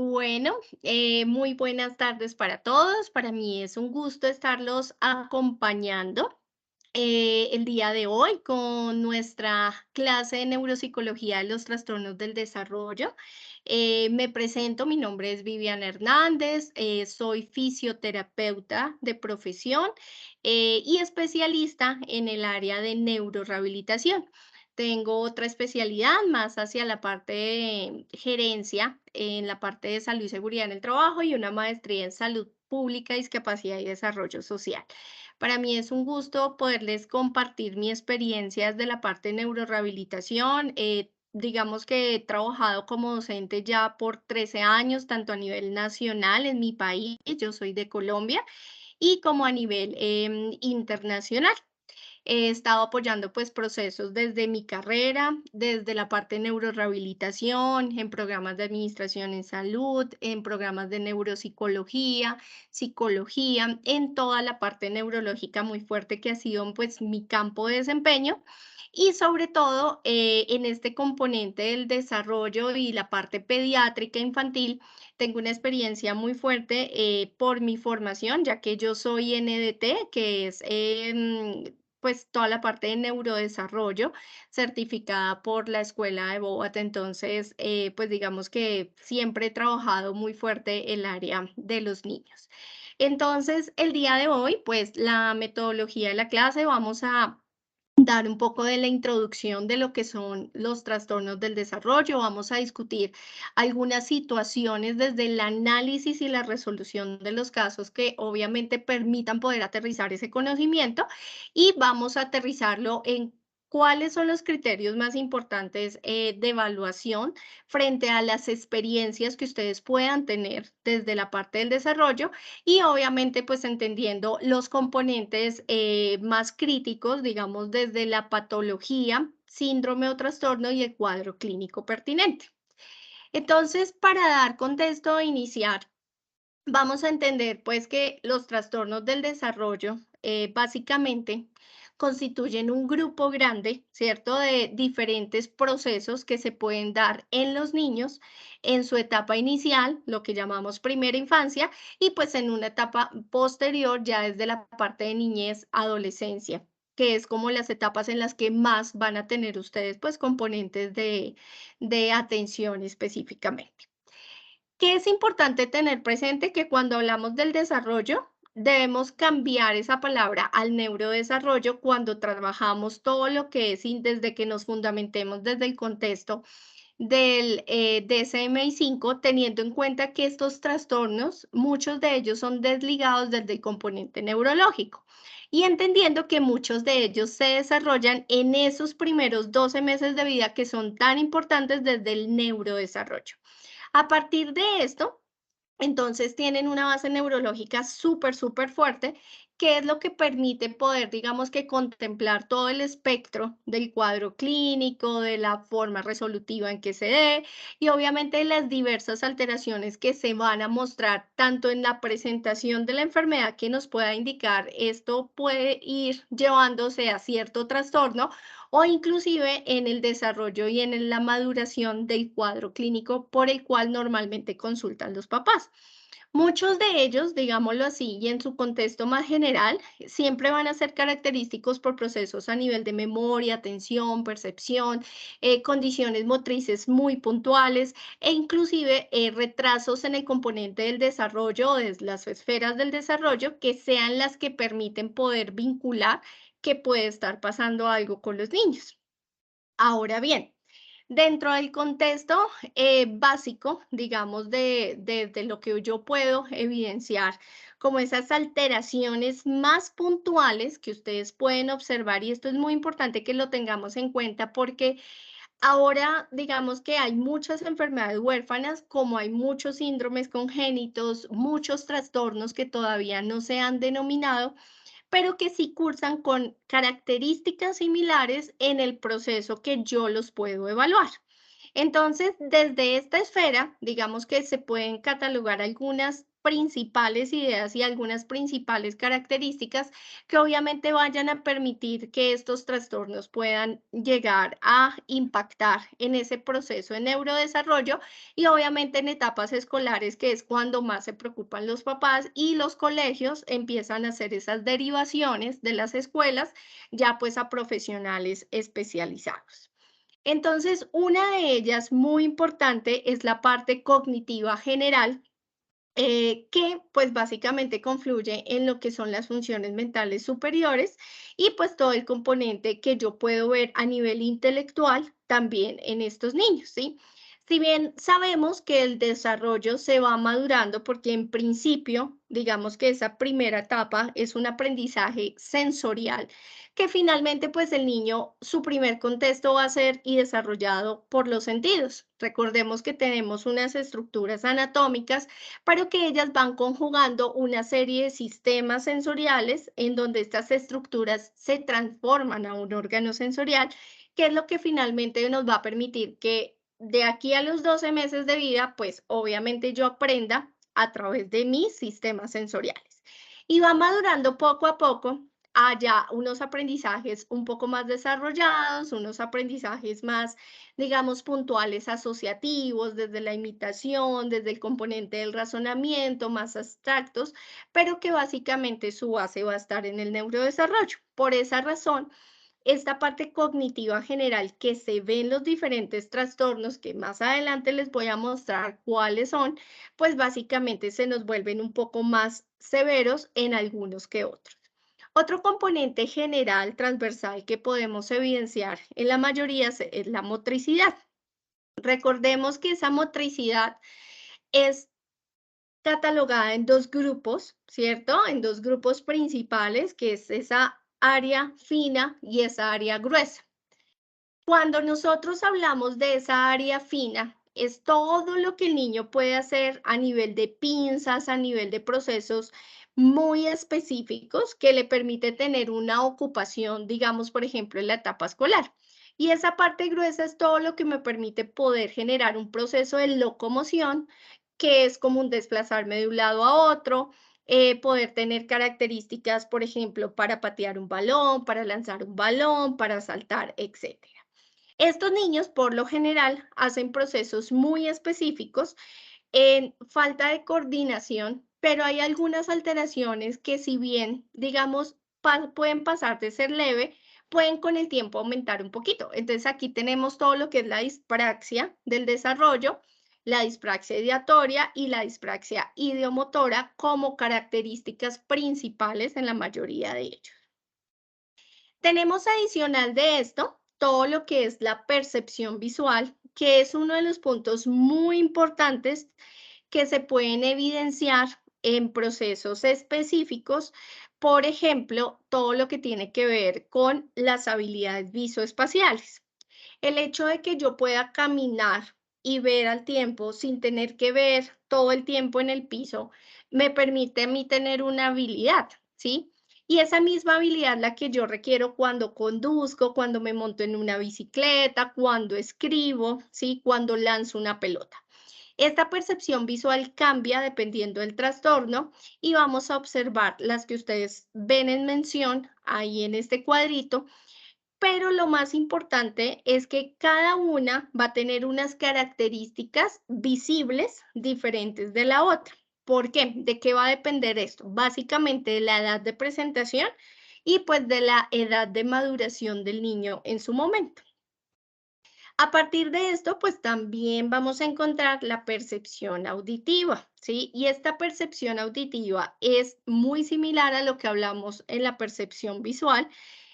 Bueno, muy buenas tardes para todos. Para mí es un gusto estarlos acompañando el día de hoy con nuestra clase de neuropsicología de los trastornos del desarrollo. Me presento, mi nombre es Viviana Hernández, soy fisioterapeuta de profesión y especialista en el área de neurorehabilitación. Tengo otra especialidad más hacia la parte de gerencia, en la parte de salud y seguridad en el trabajo y una maestría en salud pública, discapacidad y desarrollo social. Para mí es un gusto poderles compartir mi experiencia de la parte de neurorehabilitación. Digamos que he trabajado como docente ya por 13 años, tanto a nivel nacional en mi país, yo soy de Colombia, y como a nivel internacional. He estado apoyando pues procesos desde mi carrera, desde la parte de neurorehabilitación, en programas de administración en salud, en programas de neuropsicología, psicología, en toda la parte neurológica muy fuerte que ha sido pues mi campo de desempeño y sobre todo en este componente del desarrollo y la parte pediátrica infantil. Tengo una experiencia muy fuerte por mi formación, ya que yo soy NDT, que es pues toda la parte de neurodesarrollo certificada por la escuela de Boat. Entonces, pues digamos que siempre he trabajado muy fuerte el área de los niños. Entonces, el día de hoy, pues la metodología de la clase, vamos a dar un poco de la introducción de lo que son los trastornos del desarrollo. Vamos a discutir algunas situaciones desde el análisis y la resolución de los casos que obviamente permitan poder aterrizar ese conocimiento y vamos a aterrizarlo en cuáles son los criterios más importantes de evaluación frente a las experiencias que ustedes puedan tener desde la parte del desarrollo y obviamente pues entendiendo los componentes más críticos, digamos, desde la patología, síndrome o trastorno y el cuadro clínico pertinente. Entonces, para dar contexto e iniciar, vamos a entender pues que los trastornos del desarrollo básicamente constituyen un grupo grande, ¿cierto?, de diferentes procesos que se pueden dar en los niños en su etapa inicial, lo que llamamos primera infancia, y pues en una etapa posterior, ya desde la parte de niñez, adolescencia, que es como las etapas en las que más van a tener ustedes pues componentes de atención específicamente. ¿Qué es importante tener presente? Que cuando hablamos del desarrollo, debemos cambiar esa palabra al neurodesarrollo cuando trabajamos todo lo que es desde que nos fundamentemos desde el contexto del DSM-5, teniendo en cuenta que estos trastornos, muchos de ellos son desligados desde el componente neurológico y entendiendo que muchos de ellos se desarrollan en esos primeros 12 meses de vida que son tan importantes desde el neurodesarrollo. A partir de esto, entonces tienen una base neurológica súper, súper fuerte, que es lo que permite poder, digamos que contemplar todo el espectro del cuadro clínico, de la forma resolutiva en que se dé y obviamente las diversas alteraciones que se van a mostrar tanto en la presentación de la enfermedad que nos pueda indicar esto puede ir llevándose a cierto trastorno o inclusive en el desarrollo y en la maduración del cuadro clínico por el cual normalmente consultan los papás. Muchos de ellos, digámoslo así, y en su contexto más general, siempre van a ser característicos por procesos a nivel de memoria, atención, percepción, condiciones motrices muy puntuales e inclusive retrasos en el componente del desarrollo o de las esferas del desarrollo que sean las que permiten poder vincular que puede estar pasando algo con los niños. Ahora bien, dentro del contexto básico, digamos, de lo que yo puedo evidenciar, como esas alteraciones más puntuales que ustedes pueden observar, y esto es muy importante que lo tengamos en cuenta porque ahora, digamos que hay muchas enfermedades huérfanas, como hay muchos síndromes congénitos, muchos trastornos que todavía no se han denominado, pero que sí cursan con características similares en el proceso que yo los puedo evaluar. Entonces, desde esta esfera, digamos que se pueden catalogar algunas principales ideas y algunas principales características que obviamente vayan a permitir que estos trastornos puedan llegar a impactar en ese proceso de neurodesarrollo y obviamente en etapas escolares, que es cuando más se preocupan los papás y los colegios empiezan a hacer esas derivaciones de las escuelas ya pues a profesionales especializados. Entonces, una de ellas muy importante es la parte cognitiva general, que pues básicamente confluye en lo que son las funciones mentales superiores y pues todo el componente que yo puedo ver a nivel intelectual también en estos niños, ¿sí? Si bien sabemos que el desarrollo se va madurando porque en principio, digamos que esa primera etapa es un aprendizaje sensorial, que finalmente pues el niño, su primer contexto va a ser y desarrollado por los sentidos. Recordemos que tenemos unas estructuras anatómicas pero que ellas van conjugando una serie de sistemas sensoriales en donde estas estructuras se transforman a un órgano sensorial, que es lo que finalmente nos va a permitir que de aquí a los 12 meses de vida, pues obviamente yo aprenda a través de mis sistemas sensoriales. Y va madurando poco a poco allá unos aprendizajes un poco más desarrollados, unos aprendizajes más digamos, puntuales asociativos, desde la imitación, desde el componente del razonamiento, más abstractos, pero que básicamente su base va a estar en el neurodesarrollo. Por esa razón, esta parte cognitiva general que se ve en los diferentes trastornos, que más adelante les voy a mostrar cuáles son, pues básicamente se nos vuelven un poco más severos en algunos que otros. Otro componente general transversal que podemos evidenciar en la mayoría es la motricidad. Recordemos que esa motricidad es catalogada en dos grupos, ¿cierto? En dos grupos principales, que es esa área fina y esa área gruesa. Cuando nosotros hablamos de esa área fina, es todo lo que el niño puede hacer a nivel de pinzas, a nivel de procesos muy específicos que le permite tener una ocupación, digamos, por ejemplo, en la etapa escolar. Y esa parte gruesa es todo lo que me permite poder generar un proceso de locomoción, que es como un desplazarme de un lado a otro, poder tener características, por ejemplo, para patear un balón, para lanzar un balón, para saltar, etcétera. Estos niños, por lo general, hacen procesos muy específicos en falta de coordinación, pero hay algunas alteraciones que si bien, digamos, pueden pasar de ser leve, pueden con el tiempo aumentar un poquito. Entonces aquí tenemos todo lo que es la dispraxia del desarrollo, la dispraxia ideatoria y la dispraxia ideomotora como características principales en la mayoría de ellos. Tenemos adicional de esto todo lo que es la percepción visual, que es uno de los puntos muy importantes que se pueden evidenciar en procesos específicos, por ejemplo, todo lo que tiene que ver con las habilidades visoespaciales. El hecho de que yo pueda caminar y ver al tiempo sin tener que ver todo el tiempo en el piso, me permite a mí tener una habilidad, ¿sí? Y esa misma habilidad la que yo requiero cuando conduzco, cuando me monto en una bicicleta, cuando escribo, ¿sí? Cuando lanzo una pelota. Esta percepción visual cambia dependiendo del trastorno y vamos a observar las que ustedes ven en mención ahí en este cuadrito, pero lo más importante es que cada una va a tener unas características visibles diferentes de la otra. ¿Por qué? ¿De qué va a depender esto? Básicamente de la edad de presentación y pues de la edad de maduración del niño en su momento. A partir de esto, pues también vamos a encontrar la percepción auditiva, ¿sí? Y esta percepción auditiva es muy similar a lo que hablamos en la percepción visual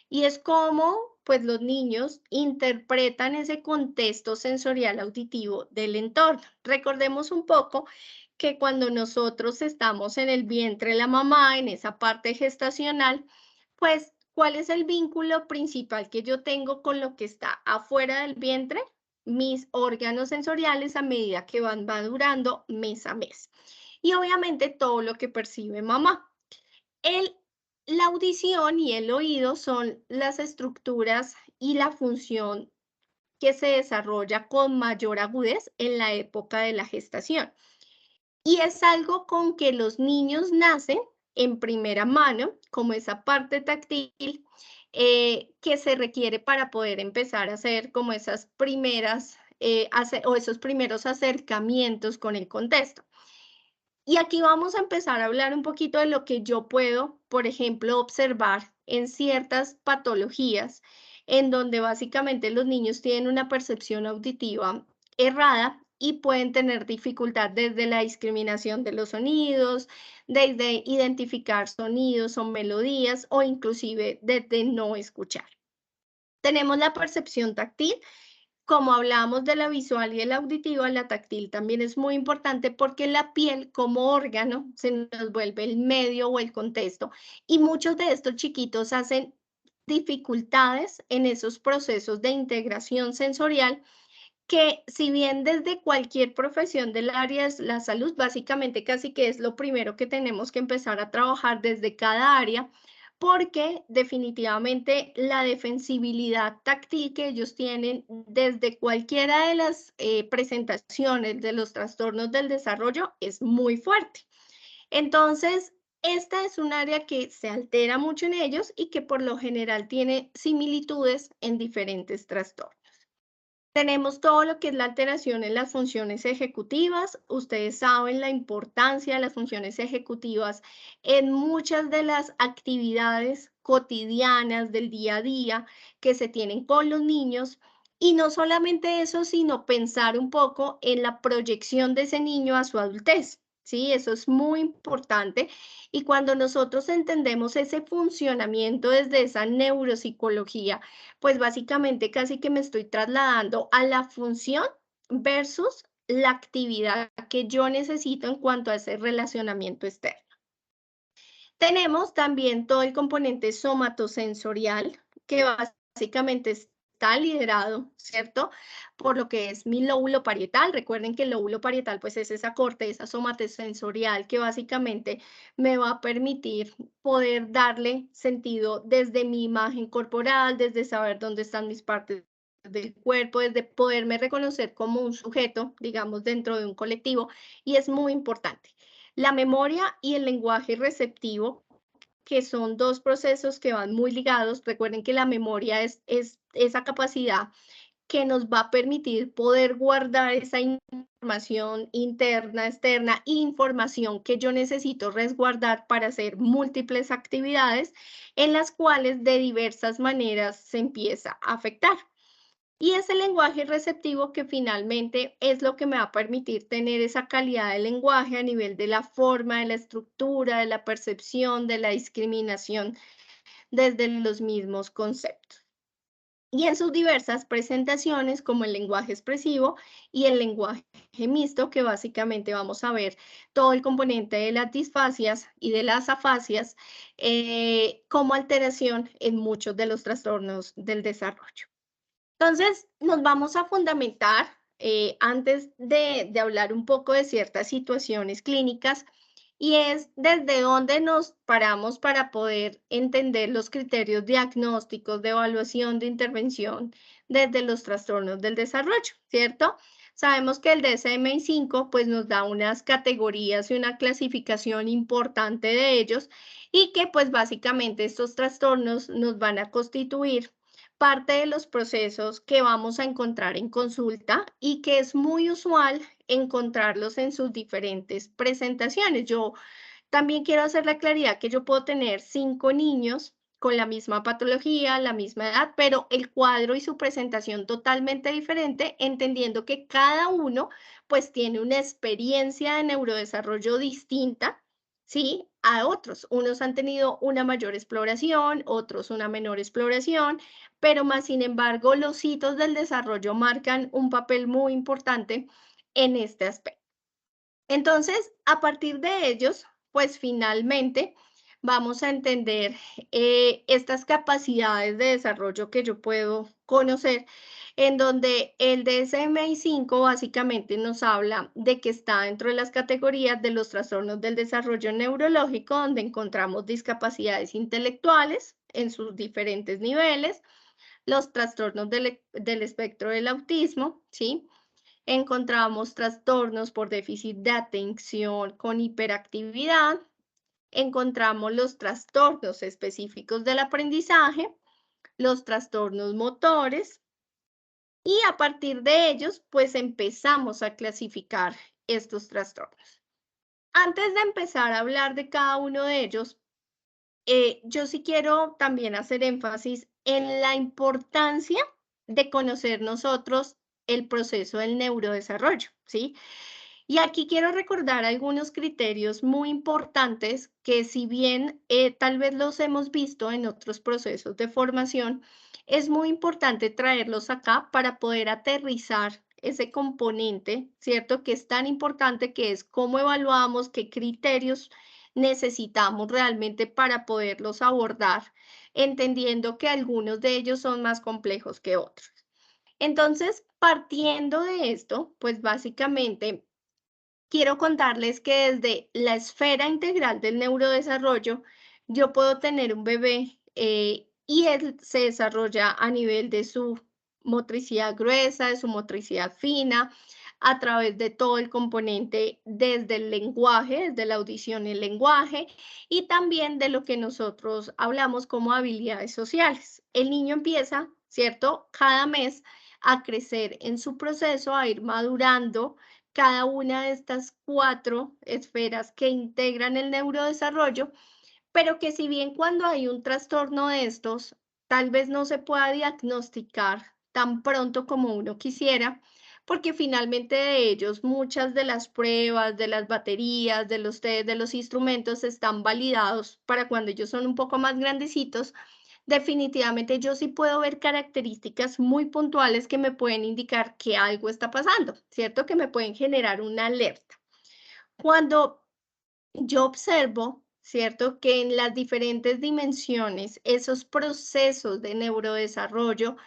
y es cómo, pues, los niños interpretan ese contexto sensorial auditivo del entorno. Recordemos un poco que cuando nosotros estamos en el vientre de la mamá, en esa parte gestacional, pues, ¿cuál es el vínculo principal que yo tengo con lo que está afuera del vientre? Mis órganos sensoriales a medida que van madurando mes a mes. Y obviamente todo lo que percibe mamá. El, la audición y el oído son las estructuras y la función que se desarrolla con mayor agudez en la época de la gestación. Y es algo con que los niños nacen en primera mano, como esa parte táctil que se requiere para poder empezar a hacer como esas primeras o esos primeros acercamientos con el contexto. Y aquí vamos a empezar a hablar un poquito de lo que yo puedo, por ejemplo, observar en ciertas patologías en donde básicamente los niños tienen una percepción auditiva errada y pueden tener dificultad desde la discriminación de los sonidos, desde identificar sonidos o melodías o inclusive desde no escuchar. Tenemos la percepción táctil, como hablábamos de la visual y de la auditiva, la táctil también es muy importante porque la piel como órgano se nos vuelve el medio o el contexto y muchos de estos chiquitos hacen dificultades en esos procesos de integración sensorial que si bien desde cualquier profesión del área de la salud, básicamente casi que es lo primero que tenemos que empezar a trabajar desde cada área, porque definitivamente la defensibilidad táctil que ellos tienen desde cualquiera de las presentaciones de los trastornos del desarrollo es muy fuerte. Entonces, esta es un área que se altera mucho en ellos y que por lo general tiene similitudes en diferentes trastornos. Tenemos todo lo que es la alteración en las funciones ejecutivas. Ustedes saben la importancia de las funciones ejecutivas en muchas de las actividades cotidianas del día a día que se tienen con los niños. Y no solamente eso, sino pensar un poco en la proyección de ese niño a su adultez. Sí, eso es muy importante. Y cuando nosotros entendemos ese funcionamiento desde esa neuropsicología, pues básicamente casi que me estoy trasladando a la función versus la actividad que yo necesito en cuanto a ese relacionamiento externo. Tenemos también todo el componente somatosensorial, que básicamente está liderado, ¿cierto? Por lo que es mi lóbulo parietal. Recuerden que el lóbulo parietal, pues es esa corteza somatosensorial que básicamente me va a permitir poder darle sentido desde mi imagen corporal, desde saber dónde están mis partes del cuerpo, desde poderme reconocer como un sujeto, digamos, dentro de un colectivo, y es muy importante. La memoria y el lenguaje receptivo, que son dos procesos que van muy ligados. Recuerden que la memoria es esa capacidad que nos va a permitir poder guardar esa información interna, externa, información que yo necesito resguardar para hacer múltiples actividades en las cuales de diversas maneras se empieza a afectar. Y ese lenguaje receptivo que finalmente es lo que me va a permitir tener esa calidad de lenguaje a nivel de la forma, de la estructura, de la percepción, de la discriminación desde los mismos conceptos. Y en sus diversas presentaciones, como el lenguaje expresivo y el lenguaje mixto, que básicamente vamos a ver todo el componente de las disfasias y de las afasias como alteración en muchos de los trastornos del desarrollo. Entonces, nos vamos a fundamentar, antes de hablar un poco de ciertas situaciones clínicas, y es desde dónde nos paramos para poder entender los criterios diagnósticos de evaluación de intervención desde los trastornos del desarrollo, ¿cierto? Sabemos que el DSM-5 pues nos da unas categorías y una clasificación importante de ellos y que pues básicamente estos trastornos nos van a constituir parte de los procesos que vamos a encontrar en consulta y que es muy usual encontrarlos en sus diferentes presentaciones. Yo también quiero hacer la claridad que yo puedo tener 5 niños con la misma patología, la misma edad, pero el cuadro y su presentación totalmente diferente, entendiendo que cada uno pues tiene una experiencia de neurodesarrollo distinta, ¿sí? A otros. Unos han tenido una mayor exploración, otros una menor exploración, pero más sin embargo los hitos del desarrollo marcan un papel muy importante en este aspecto. Entonces, a partir de ellos, pues finalmente vamos a entender estas capacidades de desarrollo que yo puedo conocer, en donde el DSM-5 básicamente nos habla de que está dentro de las categorías de los trastornos del desarrollo neurológico, donde encontramos discapacidades intelectuales en sus diferentes niveles, los trastornos del espectro del autismo, ¿sí? encontramos trastornos por déficit de atención con hiperactividad, encontramos los trastornos específicos del aprendizaje, los trastornos motores y a partir de ellos, pues empezamos a clasificar estos trastornos. Antes de empezar a hablar de cada uno de ellos, yo sí quiero también hacer énfasis en la importancia de conocer nosotros el proceso del neurodesarrollo, ¿sí? Y aquí quiero recordar algunos criterios muy importantes que si bien tal vez los hemos visto en otros procesos de formación, es muy importante traerlos acá para poder aterrizar ese componente, ¿cierto? Que es tan importante que es cómo evaluamos, qué criterios necesitamos realmente para poderlos abordar, entendiendo que algunos de ellos son más complejos que otros. Entonces, partiendo de esto, pues básicamente quiero contarles que desde la esfera integral del neurodesarrollo, yo puedo tener un bebé y él se desarrolla a nivel de su motricidad gruesa, de su motricidad fina, a través de todo el componente desde el lenguaje, desde la audición y el lenguaje, y también de lo que nosotros hablamos como habilidades sociales. El niño empieza, ¿cierto? Cada mes a crecer en su proceso, a ir madurando cada una de estas 4 esferas que integran el neurodesarrollo, pero que si bien cuando hay un trastorno de estos, tal vez no se pueda diagnosticar tan pronto como uno quisiera, porque finalmente de ellos muchas de las pruebas, de las baterías, de los test, de los instrumentos están validados para cuando ellos son un poco más grandecitos. Definitivamente yo sí puedo ver características muy puntuales que me pueden indicar que algo está pasando, ¿cierto? Que me pueden generar una alerta. Cuando yo observo, ¿cierto? Que en las diferentes dimensiones, esos procesos de neurodesarrollo,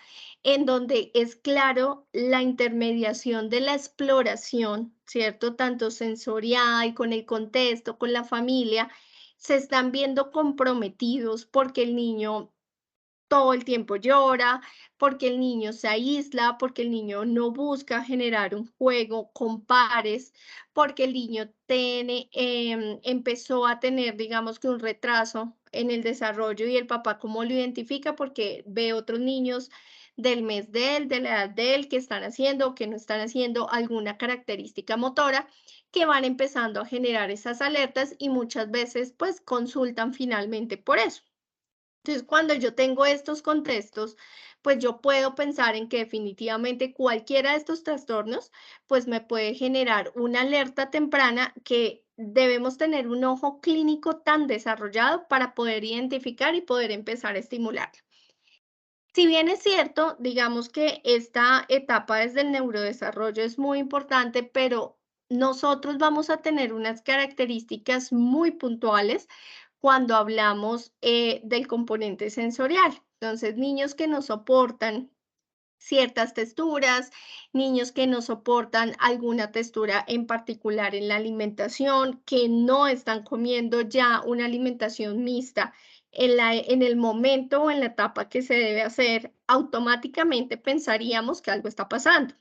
en donde es claro la intermediación de la exploración, ¿cierto? Tanto sensorial, con el contexto, con la familia, se están viendo comprometidos porque el niño todo el tiempo llora, porque el niño se aísla, porque el niño no busca generar un juego con pares, porque el niño empezó a tener, digamos que un retraso en el desarrollo y el papá cómo lo identifica, porque ve otros niños del mes de él, de la edad de él, que están haciendo o que no están haciendo alguna característica motora, que van empezando a generar esas alertas y muchas veces pues consultan finalmente por eso. Entonces, cuando yo tengo estos contextos, pues yo puedo pensar en que definitivamente cualquiera de estos trastornos, pues me puede generar una alerta temprana que debemos tener un ojo clínico tan desarrollado para poder identificar y poder empezar a estimular. Si bien es cierto, digamos que esta etapa desde el neurodesarrollo es muy importante, pero nosotros vamos a tener unas características muy puntuales cuando hablamos del componente sensorial. Entonces, niños que no soportan ciertas texturas, niños que no soportan alguna textura en particular en la alimentación, que no están comiendo ya una alimentación mixta en el momento o en la etapa que se debe hacer, automáticamente pensaríamos que algo está pasando.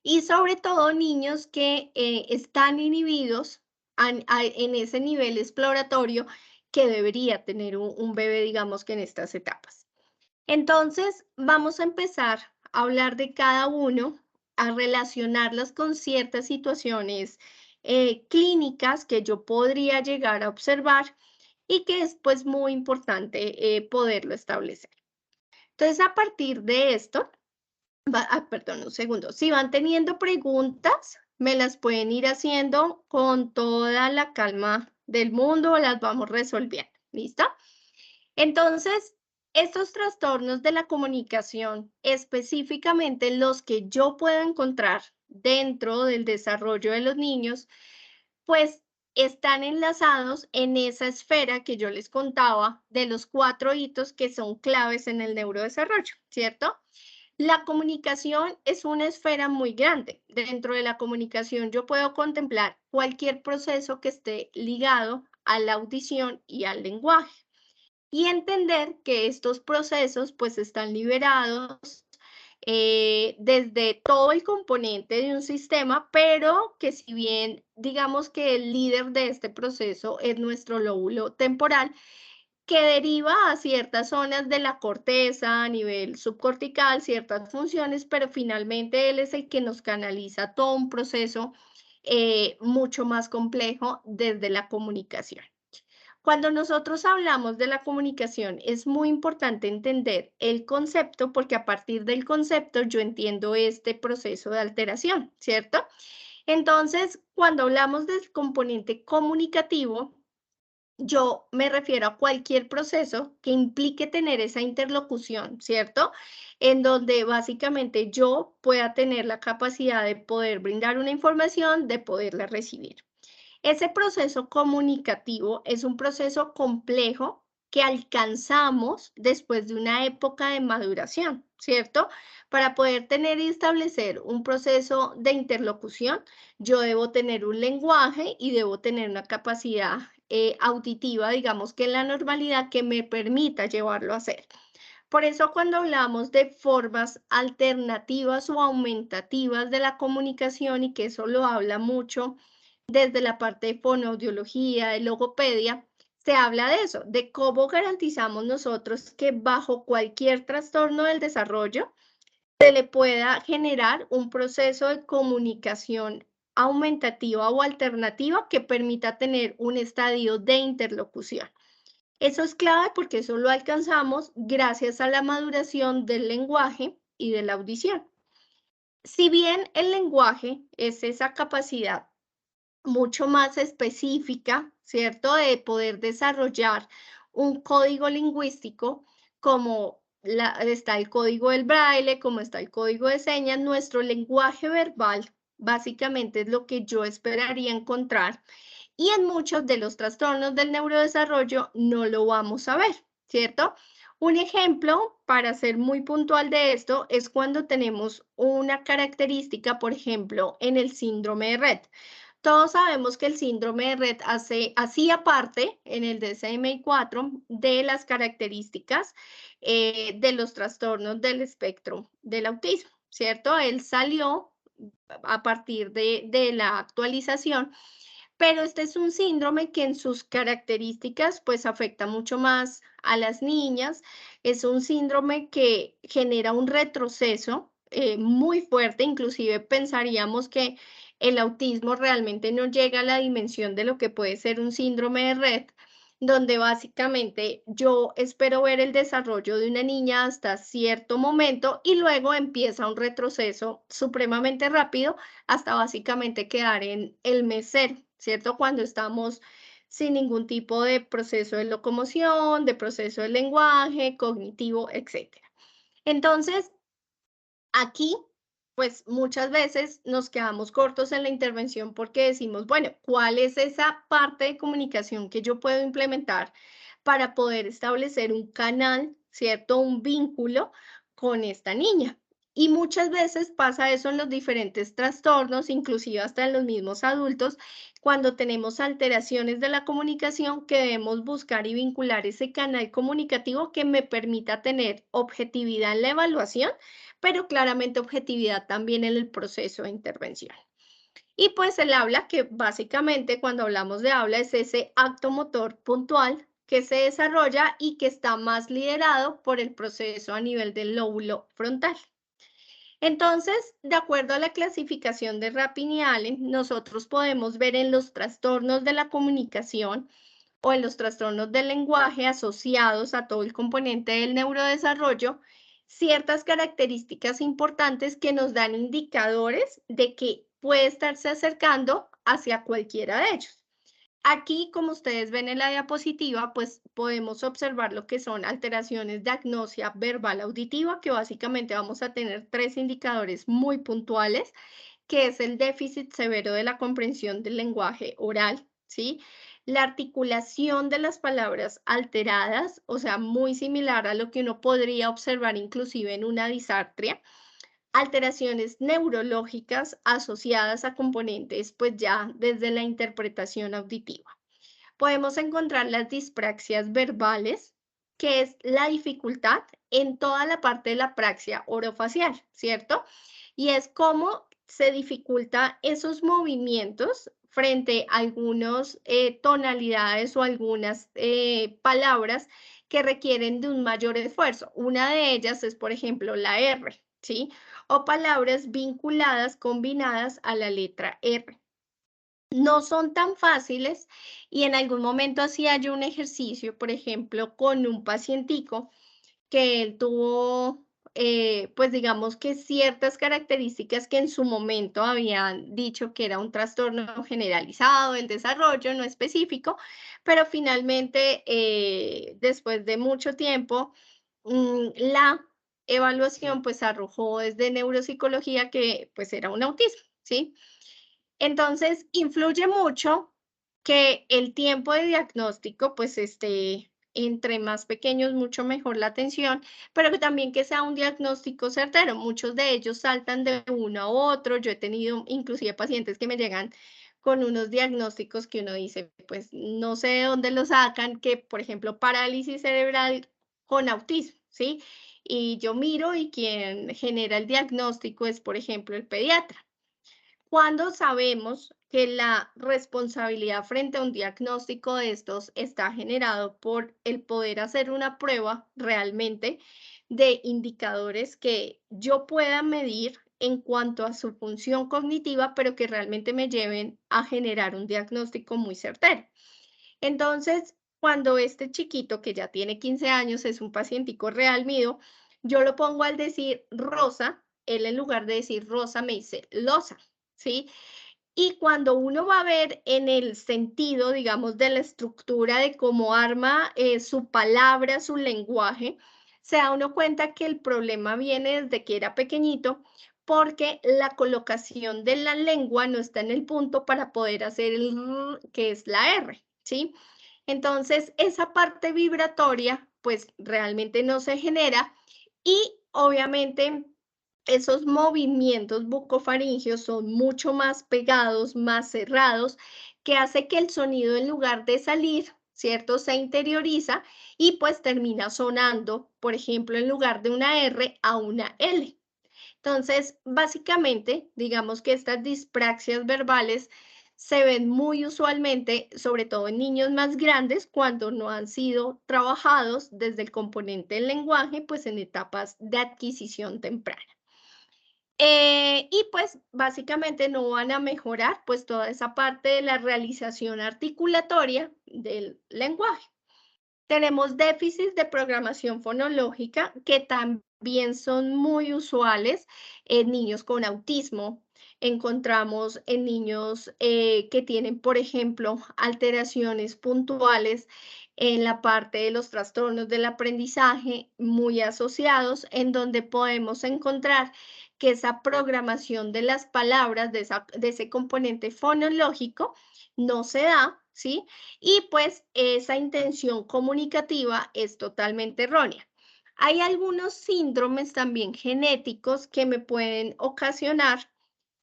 Y sobre todo niños que están inhibidos en ese nivel exploratorio que debería tener un bebé, digamos que en estas etapas. Entonces, vamos a empezar a hablar de cada uno, a relacionarlas con ciertas situaciones clínicas que yo podría llegar a observar y que es pues muy importante poderlo establecer. Entonces, a partir de esto, perdón, un segundo, si van teniendo preguntas, me las pueden ir haciendo con toda la calma del mundo, las vamos resolviendo, ¿listo? Entonces, estos trastornos de la comunicación, específicamente los que yo puedo encontrar dentro del desarrollo de los niños, pues están enlazados en esa esfera que yo les contaba de los 4 hitos que son claves en el neurodesarrollo, ¿cierto? La comunicación es una esfera muy grande. Dentro de la comunicación yo puedo contemplar cualquier proceso que esté ligado a la audición y al lenguaje y entender que estos procesos pues están liberados desde todo el componente de un sistema, pero que si bien digamos que el líder de este proceso es nuestro lóbulo temporal, que deriva a ciertas zonas de la corteza a nivel subcortical, ciertas funciones, pero finalmente él es el que nos canaliza todo un proceso mucho más complejo desde la comunicación. Cuando nosotros hablamos de la comunicación, es muy importante entender el concepto porque a partir del concepto yo entiendo este proceso de alteración, ¿cierto? Entonces, cuando hablamos del componente comunicativo, yo me refiero a cualquier proceso que implique tener esa interlocución, ¿cierto? En donde básicamente yo pueda tener la capacidad de poder brindar una información, de poderla recibir. Ese proceso comunicativo es un proceso complejo que alcanzamos después de una época de maduración, ¿cierto? Para poder tener y establecer un proceso de interlocución, yo debo tener un lenguaje y debo tener una capacidad auditiva, digamos que en la normalidad, que me permita llevarlo a hacer. Por eso cuando hablamos de formas alternativas o aumentativas de la comunicación, y que eso lo habla mucho desde la parte de fonoaudiología, de logopedia, se habla de eso, de cómo garantizamos nosotros que bajo cualquier trastorno del desarrollo se le pueda generar un proceso de comunicación aumentativa o alternativa que permita tener un estadio de interlocución. Eso es clave porque eso lo alcanzamos gracias a la maduración del lenguaje y de la audición. Si bien el lenguaje es esa capacidad mucho más específica, ¿cierto? De poder desarrollar un código lingüístico como está el código del braille, como está el código de señas, nuestro lenguaje verbal básicamente es lo que yo esperaría encontrar y en muchos de los trastornos del neurodesarrollo no lo vamos a ver, ¿cierto? Un ejemplo, para ser muy puntual de esto, es cuando tenemos una característica, por ejemplo, en el síndrome de Rett. Todos sabemos que el síndrome de Rett hacía parte en el DSM-4 de las características de los trastornos del espectro del autismo, ¿cierto? Él salió a partir de la actualización, pero este es un síndrome que en sus características pues afecta mucho más a las niñas. Es un síndrome que genera un retroceso muy fuerte, inclusive pensaríamos que el autismo realmente no llega a la dimensión de lo que puede ser un síndrome de Rett, donde básicamente yo espero ver el desarrollo de una niña hasta cierto momento y luego empieza un retroceso supremamente rápido hasta básicamente quedar en el mes cero, ¿cierto? Cuando estamos sin ningún tipo de proceso de locomoción, de proceso de lenguaje, cognitivo, etcétera. Entonces, aquí, pues muchas veces nos quedamos cortos en la intervención porque decimos, bueno, ¿cuál es esa parte de comunicación que yo puedo implementar para poder establecer un canal, ¿cierto? Un vínculo con esta niña. Y muchas veces pasa eso en los diferentes trastornos, inclusive hasta en los mismos adultos, cuando tenemos alteraciones de la comunicación que debemos buscar y vincular ese canal comunicativo que me permita tener objetividad en la evaluación, pero claramente objetividad también en el proceso de intervención. Y pues el habla, que básicamente cuando hablamos de habla es ese acto motor puntual que se desarrolla y que está más liderado por el proceso a nivel del lóbulo frontal. Entonces, de acuerdo a la clasificación de Rapin y Allen, nosotros podemos ver en los trastornos de la comunicación o en los trastornos del lenguaje asociados a todo el componente del neurodesarrollo, ciertas características importantes que nos dan indicadores de que puede estarse acercando hacia cualquiera de ellos. Aquí, como ustedes ven en la diapositiva, pues podemos observar lo que son alteraciones de agnosia verbal auditiva, que básicamente vamos a tener tres indicadores muy puntuales, que es el déficit severo de la comprensión del lenguaje oral, ¿sí? La articulación de las palabras alteradas, o sea, muy similar a lo que uno podría observar inclusive en una disartria. Alteraciones neurológicas asociadas a componentes, pues ya desde la interpretación auditiva. Podemos encontrar las dispraxias verbales, que es la dificultad en toda la parte de la praxia orofacial, ¿cierto? Y es cómo se dificulta esos movimientos frente a algunas tonalidades o algunas palabras que requieren de un mayor esfuerzo. Una de ellas es, por ejemplo, la R, ¿sí? O palabras vinculadas, combinadas a la letra R. No son tan fáciles y en algún momento hacía yo un ejercicio, por ejemplo, con un pacientico que él tuvo, pues digamos que ciertas características que en su momento habían dicho que era un trastorno generalizado del desarrollo, no específico, pero finalmente, después de mucho tiempo, la evaluación pues arrojó desde neuropsicología que pues era un autismo, ¿sí? Entonces, influye mucho que el tiempo de diagnóstico, pues, entre más pequeños, mucho mejor la atención, pero que también que sea un diagnóstico certero. Muchos de ellos saltan de uno a otro. Yo he tenido inclusive pacientes que me llegan con unos diagnósticos que uno dice, pues, no sé de dónde lo sacan, que, por ejemplo, parálisis cerebral con autismo, ¿sí? Y yo miro y quien genera el diagnóstico es, por ejemplo, el pediatra. Cuando sabemos que la responsabilidad frente a un diagnóstico de estos está generado por el poder hacer una prueba realmente de indicadores que yo pueda medir en cuanto a su función cognitiva, pero que realmente me lleven a generar un diagnóstico muy certero. Entonces, cuando este chiquito que ya tiene 15 años es un pacientico real mío, yo lo pongo al decir Rosa, él en lugar de decir Rosa me dice Losa, ¿sí? Y cuando uno va a ver en el sentido, digamos, de la estructura de cómo arma su palabra, su lenguaje, se da uno cuenta que el problema viene desde que era pequeñito, porque la colocación de la lengua no está en el punto para poder hacer el R, que es la R, ¿sí? Entonces, esa parte vibratoria, pues realmente no se genera y obviamente esos movimientos bucofaringeos son mucho más pegados, más cerrados, que hace que el sonido en lugar de salir, ¿cierto? Se interioriza y pues termina sonando, por ejemplo, en lugar de una R a una L. Entonces, básicamente, digamos que estas dispraxias verbales se ven muy usualmente, sobre todo en niños más grandes, cuando no han sido trabajados desde el componente del lenguaje, pues en etapas de adquisición temprana. Y pues básicamente no van a mejorar pues toda esa parte de la realización articulatoria del lenguaje. Tenemos déficits de programación fonológica que también son muy usuales en niños con autismo. Encontramos en niños que tienen, por ejemplo, alteraciones puntuales en la parte de los trastornos del aprendizaje muy asociados, en donde podemos encontrar que esa programación de las palabras, de ese componente fonológico, no se da, ¿sí? Y pues esa intención comunicativa es totalmente errónea. Hay algunos síndromes también genéticos que me pueden ocasionar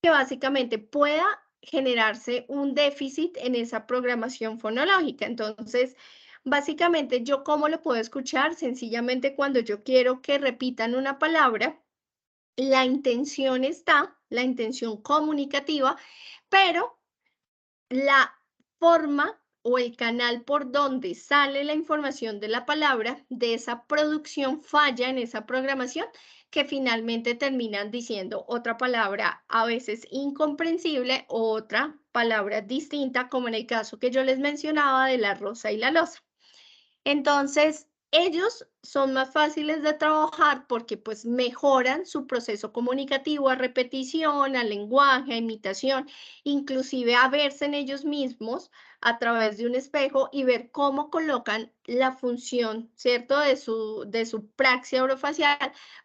que básicamente pueda generarse un déficit en esa programación fonológica. Entonces, básicamente, ¿yo cómo lo puedo escuchar? Sencillamente cuando yo quiero que repitan una palabra, la intención está, la intención comunicativa, pero la forma o el canal por donde sale la información de la palabra, de esa producción falla en esa programación, que finalmente terminan diciendo otra palabra a veces incomprensible o otra palabra distinta, como en el caso que yo les mencionaba de la rosa y la losa. Entonces, ellos son más fáciles de trabajar porque pues mejoran su proceso comunicativo a repetición, al lenguaje, a imitación, inclusive a verse en ellos mismos a través de un espejo y ver cómo colocan la función, ¿cierto?, de su praxia orofacial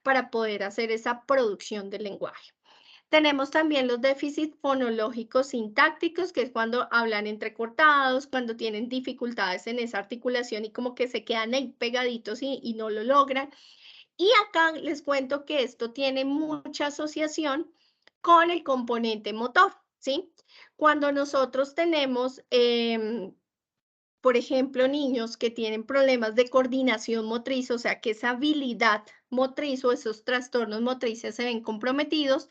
para poder hacer esa producción del lenguaje. Tenemos también los déficits fonológicos sintácticos, que es cuando hablan entrecortados, cuando tienen dificultades en esa articulación y como que se quedan ahí pegaditos y no lo logran. Y acá les cuento que esto tiene mucha asociación con el componente motor, ¿sí? Cuando nosotros tenemos por ejemplo, niños que tienen problemas de coordinación motriz, o sea, que esa habilidad motriz o esos trastornos motrices se ven comprometidos,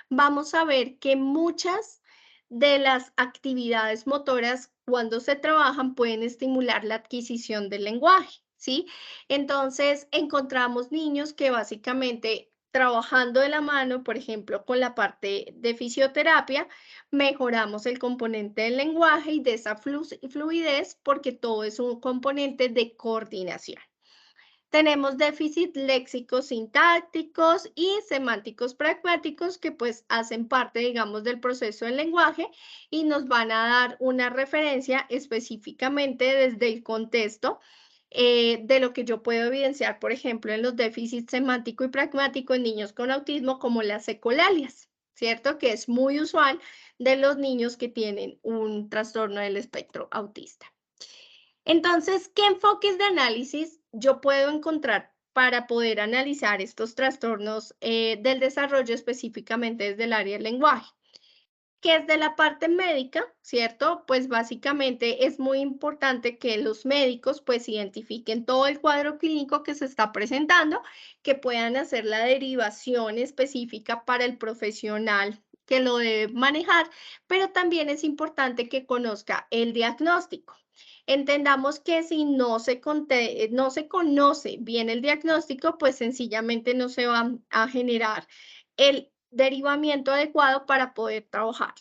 vamos a ver que muchas de las actividades motoras cuando se trabajan pueden estimular la adquisición del lenguaje, ¿sí? Entonces, encontramos niños que básicamente trabajando de la mano, por ejemplo, con la parte de fisioterapia, mejoramos el componente del lenguaje y de esa fluidez porque todo es un componente de coordinación. Tenemos déficit léxicos sintácticos y semánticos pragmáticos que pues hacen parte, digamos, del proceso del lenguaje y nos van a dar una referencia específicamente desde el contexto de lo que yo puedo evidenciar, por ejemplo, en los déficits semántico y pragmático en niños con autismo, como las ecolalias, ¿cierto? Que es muy usual de los niños que tienen un trastorno del espectro autista. Entonces, ¿qué enfoques de análisis yo puedo encontrar para poder analizar estos trastornos del desarrollo específicamente desde el área del lenguaje? Que es de la parte médica, ¿cierto? Pues básicamente es muy importante que los médicos pues identifiquen todo el cuadro clínico que se está presentando, que puedan hacer la derivación específica para el profesional que lo debe manejar, pero también es importante que conozca el diagnóstico. Entendamos que si no se conoce bien el diagnóstico, pues sencillamente no se va a generar el derivamiento adecuado para poder trabajar.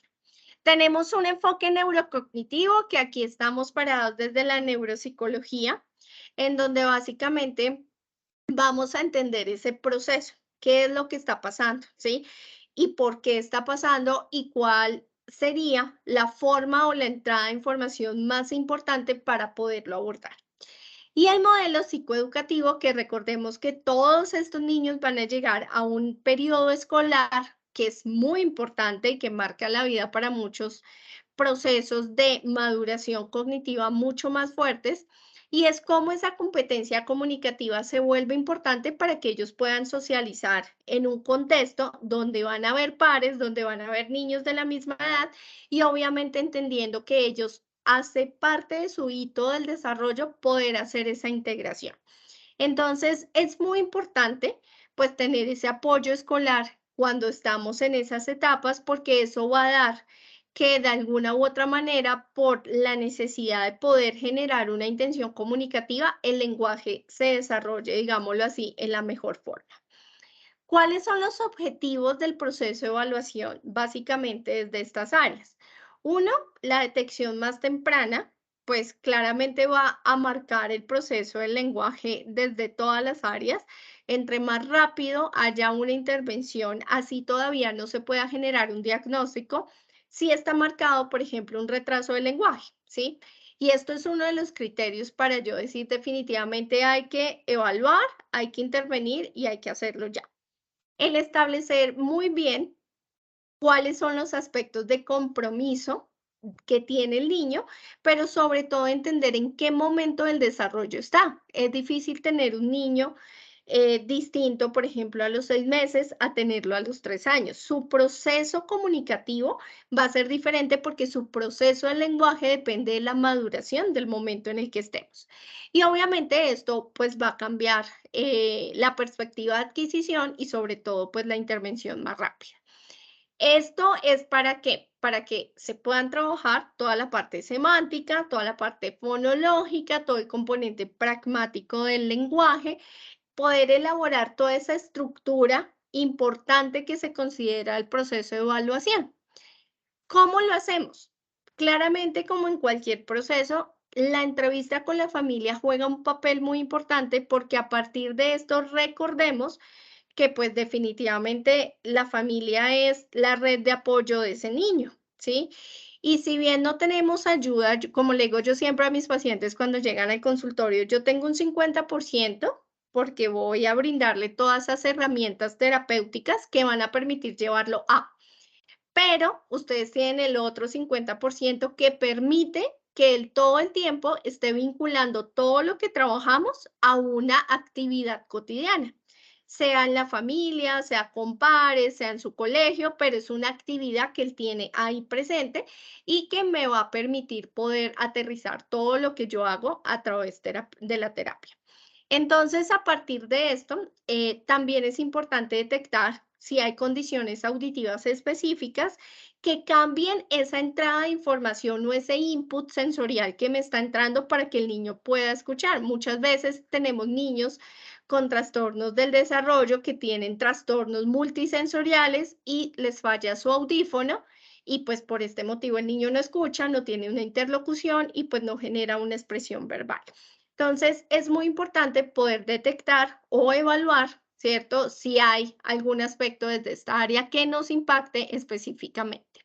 Tenemos un enfoque neurocognitivo que aquí estamos parados desde la neuropsicología, en donde básicamente vamos a entender ese proceso, qué es lo que está pasando, ¿sí? Y por qué está pasando y cuál sería la forma o la entrada de información más importante para poderlo abordar. Y el modelo psicoeducativo, que recordemos que todos estos niños van a llegar a un periodo escolar que es muy importante y que marca la vida para muchos procesos de maduración cognitiva mucho más fuertes, y es cómo esa competencia comunicativa se vuelve importante para que ellos puedan socializar en un contexto donde van a haber pares, donde van a haber niños de la misma edad y obviamente entendiendo que ellos hace parte de su hito del desarrollo poder hacer esa integración. Entonces, es muy importante pues tener ese apoyo escolar cuando estamos en esas etapas porque eso va a dar que de alguna u otra manera, por la necesidad de poder generar una intención comunicativa, el lenguaje se desarrolle, digámoslo así, en la mejor forma. ¿Cuáles son los objetivos del proceso de evaluación? Básicamente desde estas áreas. Uno, la detección más temprana, pues claramente va a marcar el proceso del lenguaje desde todas las áreas. Entre más rápido haya una intervención, así todavía no se pueda generar un diagnóstico, si está marcado, por ejemplo, un retraso del lenguaje, ¿sí? Y esto es uno de los criterios para yo decir definitivamente hay que evaluar, hay que intervenir y hay que hacerlo ya. El establecer muy bien cuáles son los aspectos de compromiso que tiene el niño, pero sobre todo entender en qué momento del desarrollo está. Es difícil tener un niño distinto, por ejemplo, a los 6 meses a tenerlo a los 3 años. Su proceso comunicativo va a ser diferente porque su proceso de lenguaje depende de la maduración del momento en el que estemos. Y obviamente esto pues va a cambiar la perspectiva de adquisición y sobre todo pues la intervención más rápida. Esto es para qué, para que se puedan trabajar toda la parte semántica, toda la parte fonológica, todo el componente pragmático del lenguaje, poder elaborar toda esa estructura importante que se considera el proceso de evaluación. ¿Cómo lo hacemos? Claramente, como en cualquier proceso, la entrevista con la familia juega un papel muy importante porque a partir de esto recordemos que pues definitivamente la familia es la red de apoyo de ese niño, ¿sí? Y si bien no tenemos ayuda, como le digo yo siempre a mis pacientes cuando llegan al consultorio, yo tengo un 50% porque voy a brindarle todas esas herramientas terapéuticas que van a permitir llevarlo a, pero ustedes tienen el otro 50% que permite que él todo el tiempo esté vinculando todo lo que trabajamos a una actividad cotidiana. sea en la familia, sea con pares, sea en su colegio, pero es una actividad que él tiene ahí presente y que me va a permitir poder aterrizar todo lo que yo hago a través de la terapia. Entonces, a partir de esto, también es importante detectar si hay condiciones auditivas específicas que cambien esa entrada de información o ese input sensorial que me está entrando para que el niño pueda escuchar. Muchas veces tenemos niños con trastornos del desarrollo que tienen trastornos multisensoriales y les falla su audífono y pues por este motivo el niño no escucha, no tiene una interlocución y pues no genera una expresión verbal. Entonces, es muy importante poder detectar o evaluar, ¿cierto? Si hay algún aspecto desde esta área que nos impacte específicamente.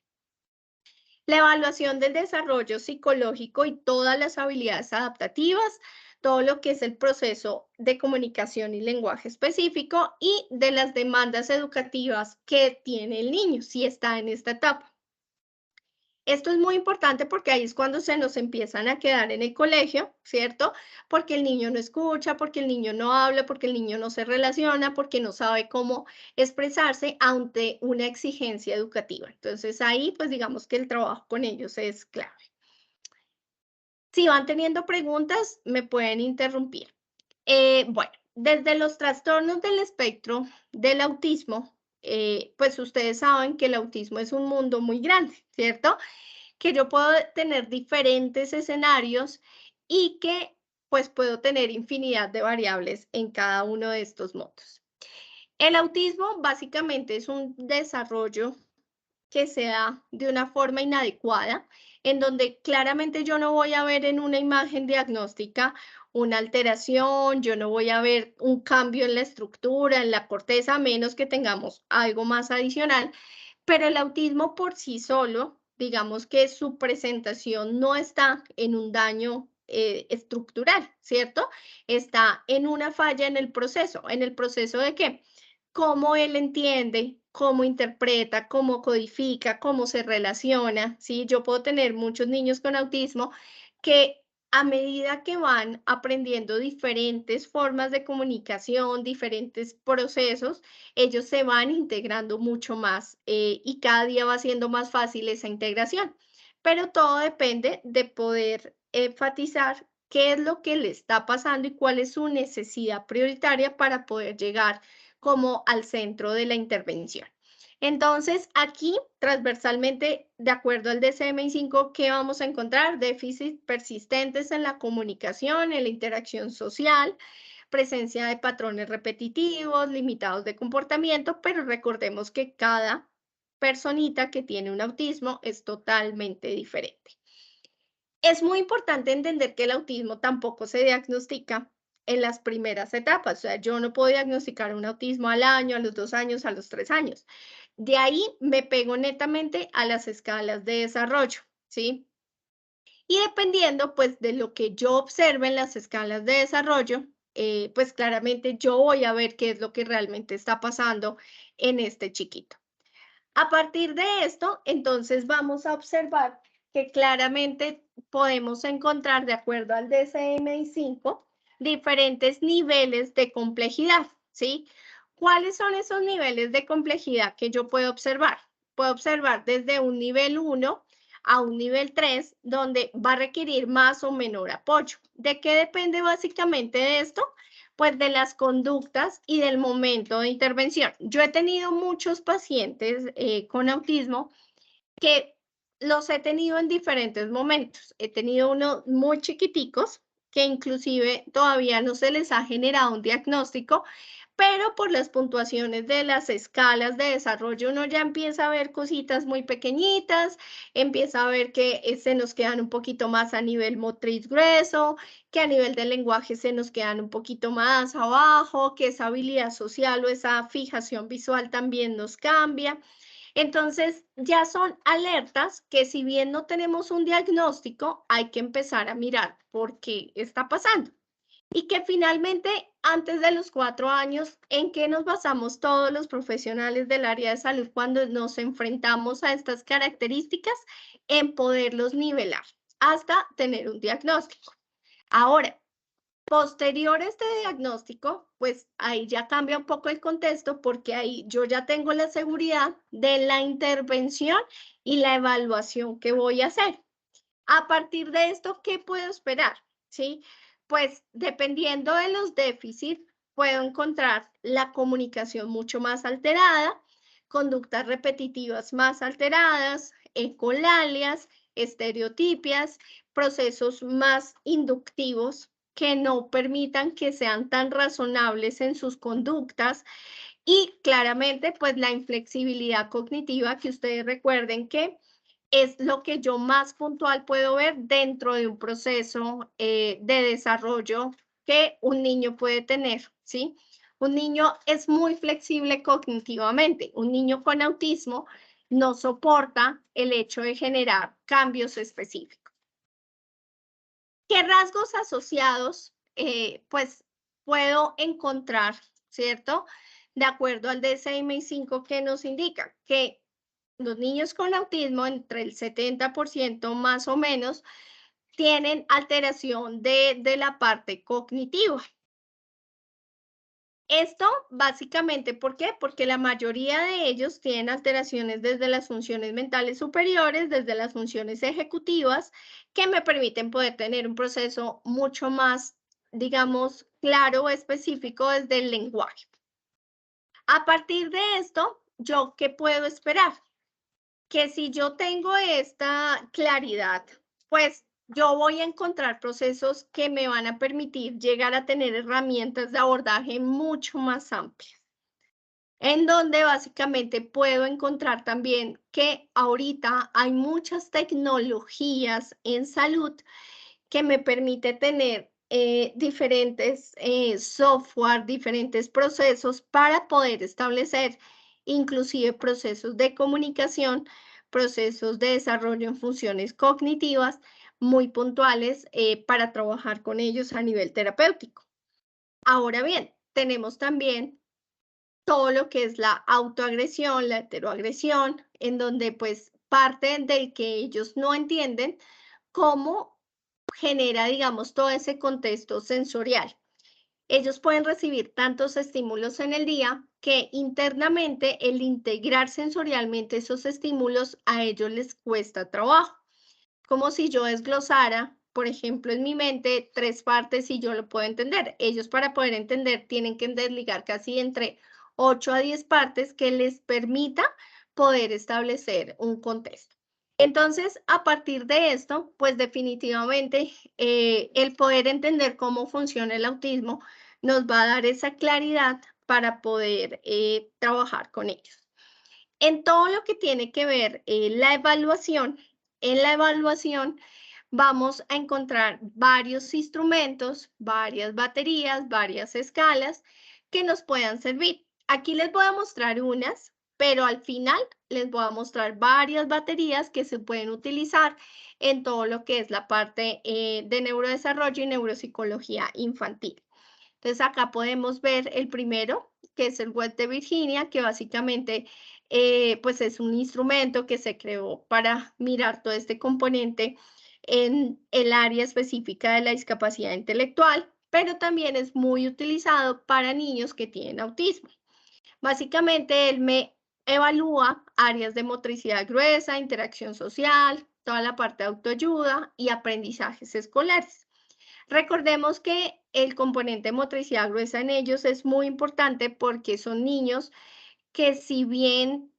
La evaluación del desarrollo psicológico y todas las habilidades adaptativas, todo lo que es el proceso de comunicación y lenguaje específico y de las demandas educativas que tiene el niño, si está en esta etapa. Esto es muy importante porque ahí es cuando se nos empiezan a quedar en el colegio, ¿cierto? Porque el niño no escucha, porque el niño no habla, porque el niño no se relaciona, porque no sabe cómo expresarse ante una exigencia educativa. Entonces ahí, pues digamos que el trabajo con ellos es clave. Si van teniendo preguntas, me pueden interrumpir. Bueno, desde los trastornos del espectro del autismo, pues ustedes saben que el autismo es un mundo muy grande, ¿cierto? Que yo puedo tener diferentes escenarios y que pues puedo tener infinidad de variables en cada uno de estos modos. El autismo básicamente es un desarrollo que se da de una forma inadecuada, en donde claramente yo no voy a ver en una imagen diagnóstica una alteración, yo no voy a ver un cambio en la estructura, en la corteza, a menos que tengamos algo más adicional, pero el autismo por sí solo, digamos que su presentación no está en un daño estructural, ¿cierto? Está en una falla en el proceso de que cómo él entiende, cómo interpreta, cómo codifica, cómo se relaciona, ¿sí? Yo puedo tener muchos niños con autismo que a medida que van aprendiendo diferentes formas de comunicación, diferentes procesos, ellos se van integrando mucho más y cada día va siendo más fácil esa integración. Pero todo depende de poder enfatizar qué es lo que le está pasando y cuál es su necesidad prioritaria para poder llegar como al centro de la intervención. Entonces, aquí transversalmente, de acuerdo al DSM-5, ¿qué vamos a encontrar? Déficits persistentes en la comunicación, en la interacción social, presencia de patrones repetitivos, limitados de comportamiento, pero recordemos que cada personita que tiene un autismo es totalmente diferente. Es muy importante entender que el autismo tampoco se diagnostica en las primeras etapas. O sea, yo no puedo diagnosticar un autismo al año, a los 2 años, a los 3 años. De ahí me pego netamente a las escalas de desarrollo, ¿sí? Y dependiendo, pues, de lo que yo observe en las escalas de desarrollo, pues claramente yo voy a ver qué es lo que realmente está pasando en este chiquito. A partir de esto, entonces vamos a observar que claramente podemos encontrar, de acuerdo al DSM-5, diferentes niveles de complejidad, ¿sí? ¿Cuáles son esos niveles de complejidad que yo puedo observar? Puedo observar desde un nivel 1 a un nivel 3, donde va a requerir más o menor apoyo. ¿De qué depende básicamente de esto? Pues de las conductas y del momento de intervención. Yo he tenido muchos pacientes con autismo que los he tenido en diferentes momentos. He tenido unos muy chiquiticos que inclusive todavía no se les ha generado un diagnóstico, pero por las puntuaciones de las escalas de desarrollo uno ya empieza a ver cositas muy pequeñitas, empieza a ver que se nos quedan un poquito más a nivel motriz grueso, que a nivel del lenguaje se nos quedan un poquito más abajo, que esa habilidad social o esa fijación visual también nos cambia. Entonces, ya son alertas que si bien no tenemos un diagnóstico, hay que empezar a mirar por qué está pasando. Y que finalmente, antes de los 4 años, ¿en qué nos basamos todos los profesionales del área de salud cuando nos enfrentamos a estas características? En poderlos nivelar hasta tener un diagnóstico. Ahora, Posterior a este diagnóstico, pues ahí ya cambia un poco el contexto porque ahí yo ya tengo la seguridad de la intervención y la evaluación que voy a hacer. A partir de esto, ¿qué puedo esperar? ¿Sí? Pues dependiendo de los déficits, puedo encontrar la comunicación mucho más alterada, conductas repetitivas más alteradas, ecolalias, estereotipias, procesos más inductivos que no permitan que sean tan razonables en sus conductas y claramente pues la inflexibilidad cognitiva que ustedes recuerden que es lo que yo más puntual puedo ver dentro de un proceso de desarrollo que un niño puede tener, ¿sí? Un niño es muy flexible cognitivamente. Un niño con autismo no soporta el hecho de generar cambios específicos. ¿Qué rasgos asociados, pues, puedo encontrar, cierto? De acuerdo al DSM-5 que nos indica que los niños con autismo, entre el 70% más o menos, tienen alteración de la parte cognitiva. Esto básicamente, ¿por qué? Porque la mayoría de ellos tienen alteraciones desde las funciones mentales superiores, desde las funciones ejecutivas, que me permiten poder tener un proceso mucho más, digamos, claro o específico desde el lenguaje. A partir de esto, ¿yo qué puedo esperar? Que si yo tengo esta claridad, pues yo voy a encontrar procesos que me van a permitir llegar a tener herramientas de abordaje mucho más amplias, en donde básicamente puedo encontrar también que ahorita hay muchas tecnologías en salud que me permite tener diferentes software, diferentes procesos para poder establecer inclusive procesos de comunicación, procesos de desarrollo en funciones cognitivas muy puntuales para trabajar con ellos a nivel terapéutico. Ahora bien, tenemos también todo lo que es la autoagresión, la heteroagresión, en donde pues parte del que ellos no entienden cómo genera, digamos, todo ese contexto sensorial. Ellos pueden recibir tantos estímulos en el día que internamente el integrar sensorialmente esos estímulos a ellos les cuesta trabajo. Como si yo desglosara, por ejemplo, en mi mente tres partes y yo lo puedo entender. Ellos para poder entender tienen que desligar casi entre 8 a 10 partes que les permita poder establecer un contexto. Entonces, a partir de esto, pues definitivamente el poder entender cómo funciona el autismo nos va a dar esa claridad para poder trabajar con ellos. En todo lo que tiene que ver la evaluación, en la evaluación vamos a encontrar varios instrumentos, varias baterías, varias escalas que nos puedan servir. Aquí les voy a mostrar unas, pero al final les voy a mostrar varias baterías que se pueden utilizar en todo lo que es la parte de neurodesarrollo y neuropsicología infantil. Entonces acá podemos ver el primero, que es el Web de Virginia, que básicamente pues es un instrumento que se creó para mirar todo este componente en el área específica de la discapacidad intelectual, pero también es muy utilizado para niños que tienen autismo. Básicamente, él me evalúa áreas de motricidad gruesa, interacción social, toda la parte de autoayuda y aprendizajes escolares. Recordemos que el componente motricidad gruesa en ellos es muy importante porque son niños que si bien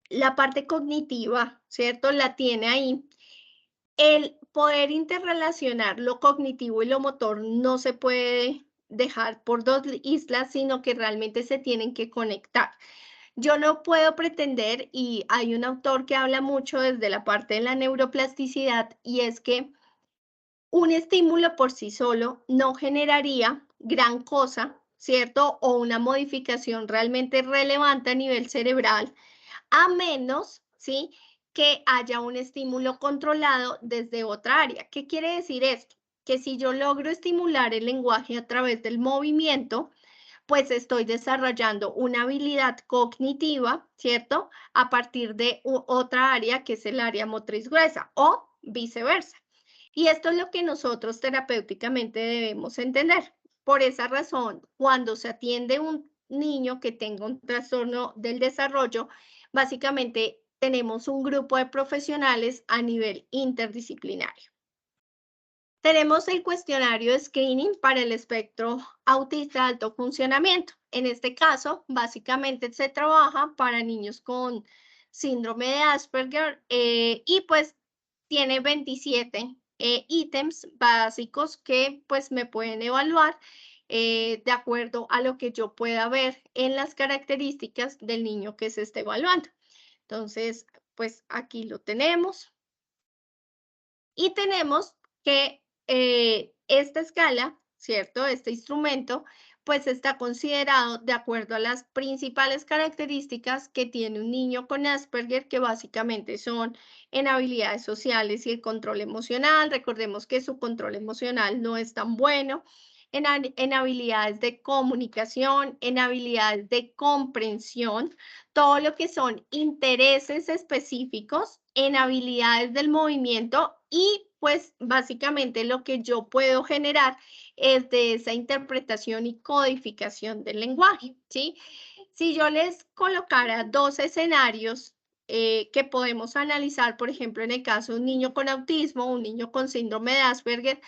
la parte cognitiva, ¿cierto? La tiene ahí, el poder interrelacionar lo cognitivo y lo motor no se puede dejar por dos islas, sino que realmente se tienen que conectar. Yo no puedo pretender, y hay un autor que habla mucho desde la parte de la neuroplasticidad, y es que un estímulo por sí solo no generaría gran cosa, ¿cierto? O una modificación realmente relevante a nivel cerebral, a menos, ¿sí? Que haya un estímulo controlado desde otra área. ¿Qué quiere decir esto? Que si yo logro estimular el lenguaje a través del movimiento, pues estoy desarrollando una habilidad cognitiva, ¿cierto? A partir de otra área que es el área motriz gruesa o viceversa. Y esto es lo que nosotros terapéuticamente debemos entender. Por esa razón, cuando se atiende un niño que tenga un trastorno del desarrollo, básicamente tenemos un grupo de profesionales a nivel interdisciplinario. Tenemos el cuestionario de screening para el espectro autista de alto funcionamiento. En este caso, básicamente se trabaja para niños con síndrome de Asperger y pues tiene 27 ítems básicos que pues me pueden evaluar de acuerdo a lo que yo pueda ver en las características del niño que se esté evaluando. Entonces, pues aquí lo tenemos. Y tenemos que esta escala, ¿cierto? Este instrumento, pues está considerado de acuerdo a las principales características que tiene un niño con Asperger, que básicamente son en habilidades sociales y el control emocional. Recordemos que su control emocional no es tan bueno. En habilidades de comunicación, en habilidades de comprensión, todo lo que son intereses específicos en habilidades del movimiento y pues básicamente lo que yo puedo generar es de esa interpretación y codificación del lenguaje, ¿sí? Si yo les colocara dos escenarios que podemos analizar, por ejemplo, en el caso de un niño con autismo, un niño con síndrome de Asperger,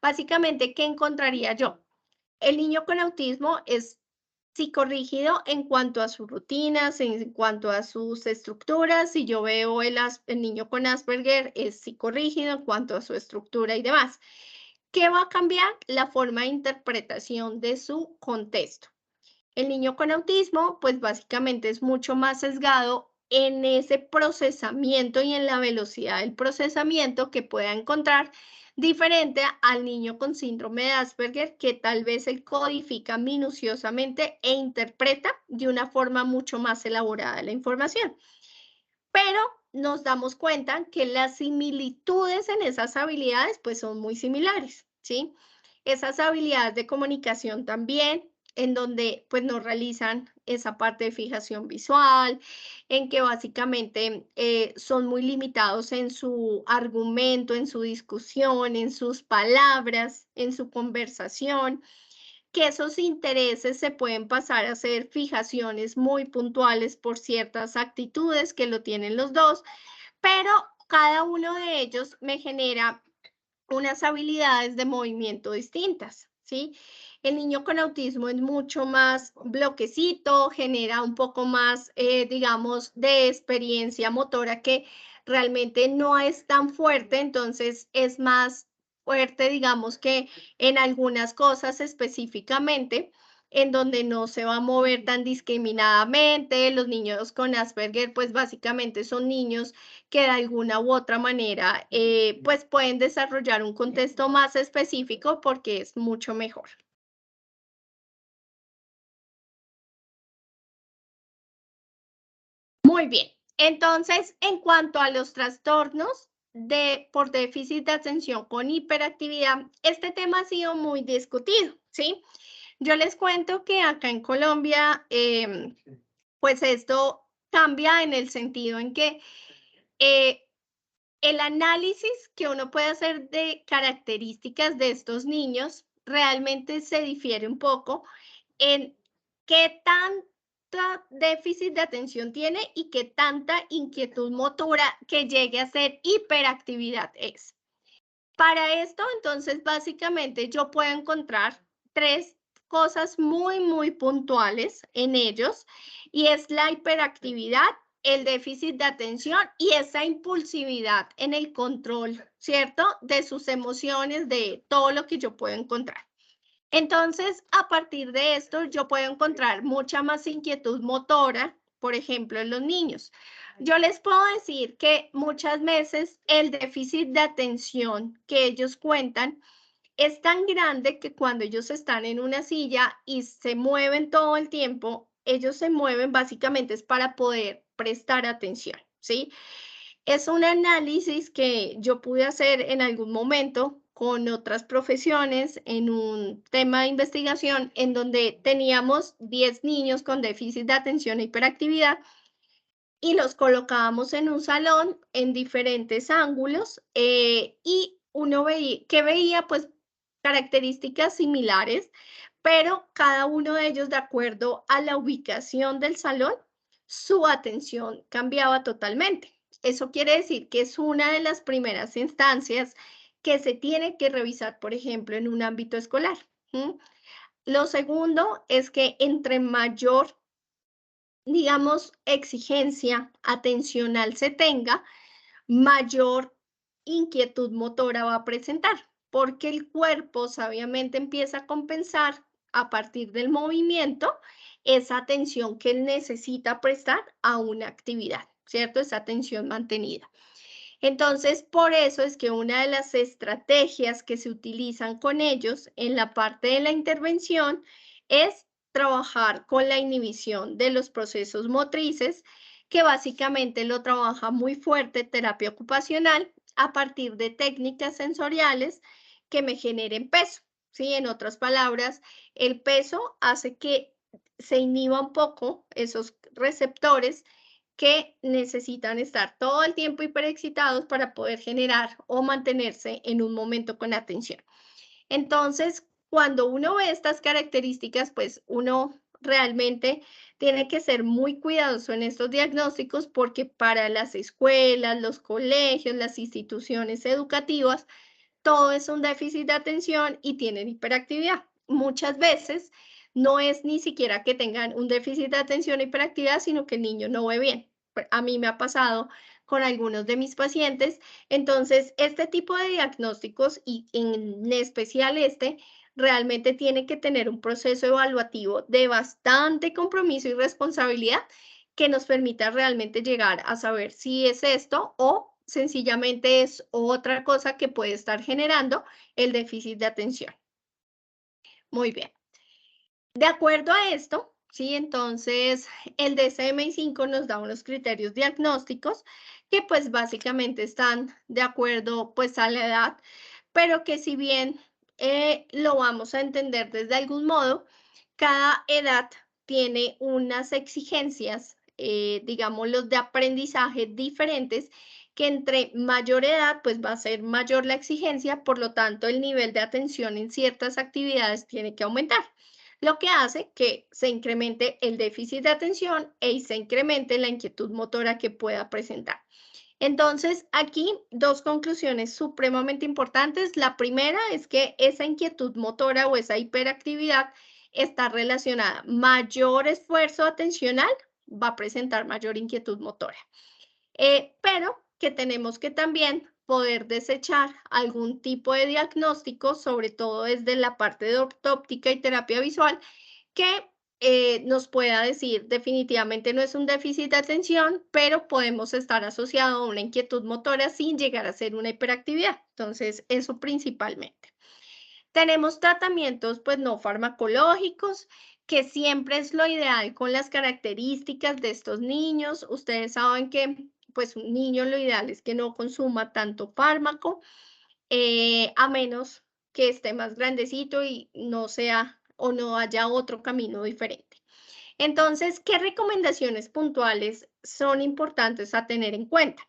básicamente, ¿qué encontraría yo? El niño con autismo es psicorrígido en cuanto a sus rutinas, en cuanto a sus estructuras. Si yo veo el niño con Asperger, es psicorrígido en cuanto a su estructura y demás. ¿Qué va a cambiar? La forma de interpretación de su contexto. El niño con autismo, pues básicamente es mucho más sesgado en ese procesamiento y en la velocidad del procesamiento que pueda encontrar, diferente al niño con síndrome de Asperger, que tal vez él codifica minuciosamente e interpreta de una forma mucho más elaborada la información. Pero nos damos cuenta que las similitudes en esas habilidades pues son muy similares, ¿sí? Esas habilidades de comunicación también, en donde pues nos realizan esa parte de fijación visual, en que básicamente son muy limitados en su argumento, en su discusión, en sus palabras, en su conversación, que esos intereses se pueden pasar a ser fijaciones muy puntuales por ciertas actitudes que lo tienen los dos, pero cada uno de ellos me genera unas habilidades de movimiento distintas, ¿sí? El niño con autismo es mucho más bloquecito, genera un poco más, digamos, de experiencia motora que realmente no es tan fuerte, entonces es más fuerte, digamos, que en algunas cosas específicamente, en donde no se va a mover tan discriminadamente. Los niños con Asperger, pues básicamente son niños que de alguna u otra manera, pues pueden desarrollar un contexto más específico porque es mucho mejor. Muy bien. Entonces, en cuanto a los trastornos por déficit de atención con hiperactividad, este tema ha sido muy discutido, ¿sí? Yo les cuento que acá en Colombia, pues esto cambia en el sentido en que eh, el análisis que uno puede hacer de características de estos niños realmente se difiere un poco en qué tanta déficit de atención tiene y qué tanta inquietud motora que llegue a ser hiperactividad es. Para esto, entonces, básicamente yo puedo encontrar tres cosas muy, muy puntuales en ellos y es la hiperactividad, el déficit de atención y esa impulsividad en el control, ¿cierto? De sus emociones, de todo lo que yo puedo encontrar. Entonces, a partir de esto, yo puedo encontrar mucha más inquietud motora, por ejemplo, en los niños. Yo les puedo decir que muchas veces el déficit de atención que ellos cuentan es tan grande que cuando ellos están en una silla y se mueven todo el tiempo, ellos se mueven básicamente es para poder prestar atención, ¿sí? Es un análisis que yo pude hacer en algún momento con otras profesiones en un tema de investigación en donde teníamos 10 niños con déficit de atención e hiperactividad y los colocábamos en un salón en diferentes ángulos y uno veía, ¿qué veía? Pues características similares, pero cada uno de ellos, de acuerdo a la ubicación del salón, su atención cambiaba totalmente. Eso quiere decir que es una de las primeras instancias que se tiene que revisar, por ejemplo, en un ámbito escolar. ¿M? Lo segundo es que entre mayor, digamos, exigencia atencional se tenga, mayor inquietud motora va a presentar, porque el cuerpo sabiamente empieza a compensar a partir del movimiento esa atención que él necesita prestar a una actividad, ¿cierto? Esa atención mantenida. Entonces, por eso es que una de las estrategias que se utilizan con ellos en la parte de la intervención es trabajar con la inhibición de los procesos motrices, que básicamente lo trabaja muy fuerte terapia ocupacional a partir de técnicas sensoriales que me generen peso. ¿Sí? En otras palabras, el peso hace que se inhiba un poco esos receptores que necesitan estar todo el tiempo hiperexcitados para poder generar o mantenerse en un momento con atención. Entonces, cuando uno ve estas características, pues uno realmente tiene que ser muy cuidadoso en estos diagnósticos porque para las escuelas, los colegios, las instituciones educativas, todo es un déficit de atención y tienen hiperactividad. Muchas veces no es ni siquiera que tengan un déficit de atención o hiperactividad, sino que el niño no ve bien. A mí me ha pasado con algunos de mis pacientes. Entonces, este tipo de diagnósticos y en especial este, realmente tiene que tener un proceso evaluativo de bastante compromiso y responsabilidad que nos permita realmente llegar a saber si es esto o sencillamente es otra cosa que puede estar generando el déficit de atención. Muy bien. De acuerdo a esto, ¿sí? Entonces, el DSM-5 nos da unos criterios diagnósticos que pues básicamente están de acuerdo pues a la edad, pero que si bien lo vamos a entender desde algún modo, cada edad tiene unas exigencias, los de aprendizaje diferentes, que entre mayor edad, pues va a ser mayor la exigencia, por lo tanto, el nivel de atención en ciertas actividades tiene que aumentar, lo que hace que se incremente el déficit de atención y se incremente la inquietud motora que pueda presentar. Entonces, aquí dos conclusiones supremamente importantes. La primera es que esa inquietud motora o esa hiperactividad está relacionada. Mayor esfuerzo atencional va a presentar mayor inquietud motora. Pero que tenemos que también poder desechar algún tipo de diagnóstico, sobre todo desde la parte de ortóptica y terapia visual, que nos pueda decir definitivamente no es un déficit de atención, pero podemos estar asociado a una inquietud motora sin llegar a ser una hiperactividad. Entonces, eso principalmente. Tenemos tratamientos pues no farmacológicos, que siempre es lo ideal con las características de estos niños. Ustedes saben que pues un niño lo ideal es que no consuma tanto fármaco, a menos que esté más grandecito y no sea o no haya otro camino diferente. Entonces, ¿qué recomendaciones puntuales son importantes a tener en cuenta?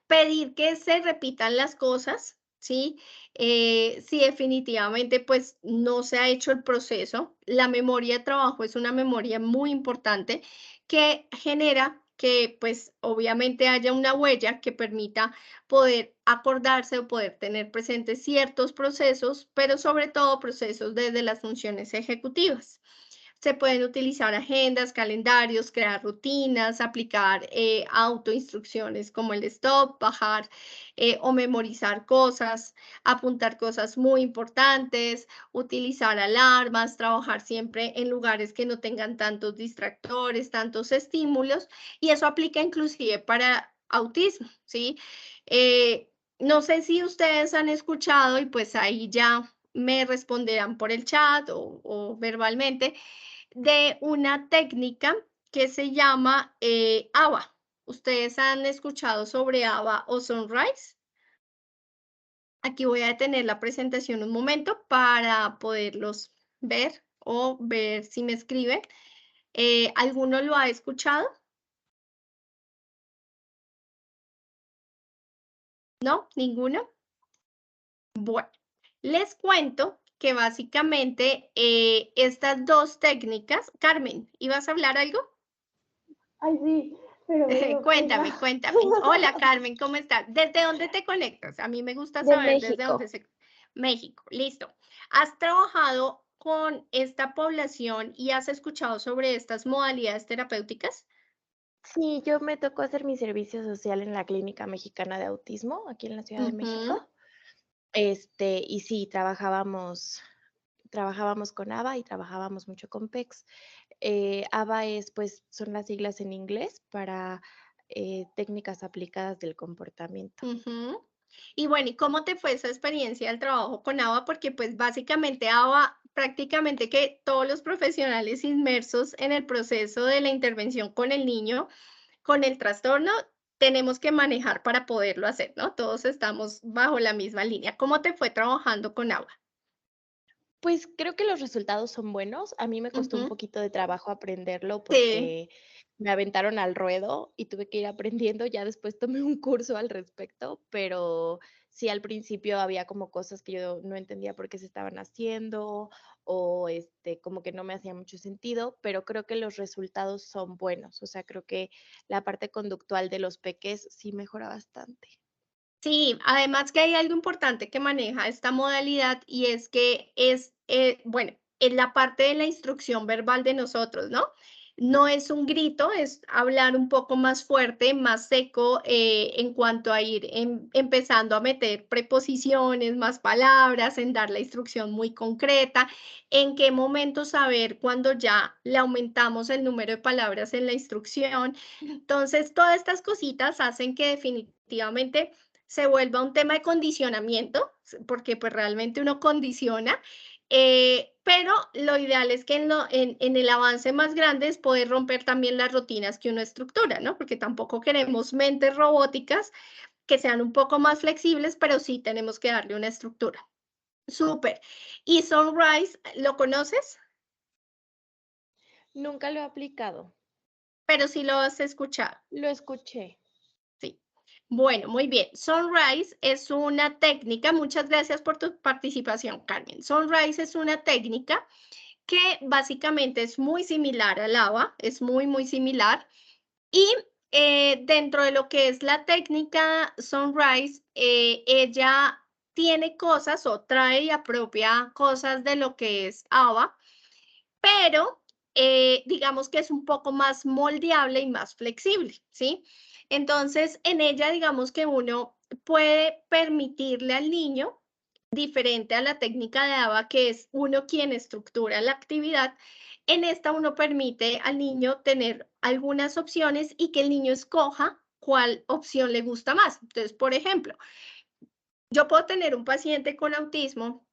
Pedir que se repitan las cosas, ¿sí? Si definitivamente pues no se ha hecho el proceso, la memoria de trabajo es una memoria muy importante que genera que pues obviamente haya una huella que permita poder acordarse o poder tener presentes ciertos procesos, pero sobre todo procesos desde las funciones ejecutivas. Se pueden utilizar agendas, calendarios, crear rutinas, aplicar autoinstrucciones como el stop, bajar o memorizar cosas, apuntar cosas muy importantes, utilizar alarmas, trabajar siempre en lugares que no tengan tantos distractores, tantos estímulos, y eso aplica inclusive para autismo, ¿sí? No sé si ustedes han escuchado y pues ahí ya me responderán por el chat o verbalmente de una técnica que se llama ABA. ¿Ustedes han escuchado sobre ABA o Sunrise? Aquí voy a detener la presentación un momento para poderlos ver o ver si me escriben. ¿Alguno lo ha escuchado? ¿No? ¿Ninguno? Bueno, les cuento que básicamente estas dos técnicas, Carmen, ¿ibas a hablar algo? Ay, sí, pero bueno, Cuéntame, hola. cuéntame. Hola, Carmen, ¿cómo estás? ¿Desde dónde te conectas? A mí me gusta De saber desde dónde México. se... México, listo. ¿Has trabajado con esta población y has escuchado sobre estas modalidades terapéuticas? Sí, yo me tocó hacer mi servicio social en la Clínica Mexicana de Autismo, aquí en la Ciudad de Ujú. México. Y sí, trabajábamos con ABA y trabajábamos mucho con PECS. ABA es, pues, son las siglas en inglés para técnicas aplicadas del comportamiento. Ujú. Y bueno, ¿y cómo te fue esa experiencia del trabajo con ABA? Porque pues básicamente ABA, prácticamente que todos los profesionales inmersos en el proceso de la intervención con el niño, con el trastorno, tenemos que manejar para poderlo hacer, ¿no? Todos estamos bajo la misma línea. ¿Cómo te fue trabajando con ABA? Pues, creo que los resultados son buenos. A mí me costó un Ujú. poquito de trabajo aprenderlo Sí. porque me aventaron al ruedo y tuve que ir aprendiendo. Ya después tomé un curso al respecto, pero sí, al principio había como cosas que yo no entendía por qué se estaban haciendo o, como que no me hacía mucho sentido, pero creo que los resultados son buenos. O sea, creo que la parte conductual de los peques sí mejora bastante. Sí, además que hay algo importante que maneja esta modalidad y es que es, bueno, en la parte de la instrucción verbal de nosotros, ¿no? No es un grito, es hablar un poco más fuerte, más seco en cuanto a ir empezando a meter preposiciones, más palabras, en dar la instrucción muy concreta, en qué momento saber cuando ya le aumentamos el número de palabras en la instrucción. Entonces, todas estas cositas hacen que definitivamente se vuelva un tema de condicionamiento, porque pues realmente uno condiciona, pero lo ideal es que en el avance más grande es poder romper también las rutinas que uno estructura, ¿no? Porque tampoco queremos mentes robóticas que sean un poco más flexibles, pero sí tenemos que darle una estructura. Súper. ¿Y Sunrise, lo conoces? Nunca lo he aplicado. Pero sí lo has escuchado. Lo escuché. Sí. Bueno, muy bien. Sunrise es una técnica, muchas gracias por tu participación, Carmen. Sunrise es una técnica que básicamente es muy similar al ABA, es muy, muy similar. Y dentro de lo que es la técnica Sunrise, ella tiene cosas o trae y apropia cosas de lo que es ABA, pero digamos que es un poco más moldeable y más flexible, ¿sí? Entonces, en ella, digamos que uno puede permitirle al niño, diferente a la técnica de ABA, que es uno quien estructura la actividad, en esta uno permite al niño tener algunas opciones y que el niño escoja cuál opción le gusta más. Entonces, por ejemplo, yo puedo tener un paciente con autismo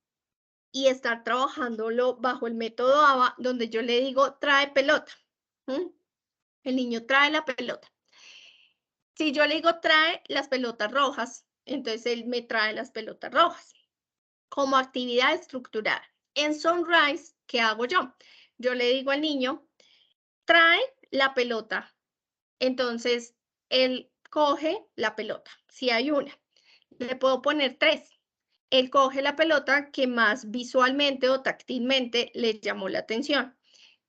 y estar trabajándolo bajo el método ABA, donde yo le digo, trae pelota. ¿M? El niño trae la pelota. Si yo le digo, trae las pelotas rojas, entonces él me trae las pelotas rojas como actividad estructurada. En Sunrise, ¿qué hago yo? Yo le digo al niño, trae la pelota. Entonces, él coge la pelota, si hay una. Le puedo poner tres. Él coge la pelota que más visualmente o táctilmente le llamó la atención.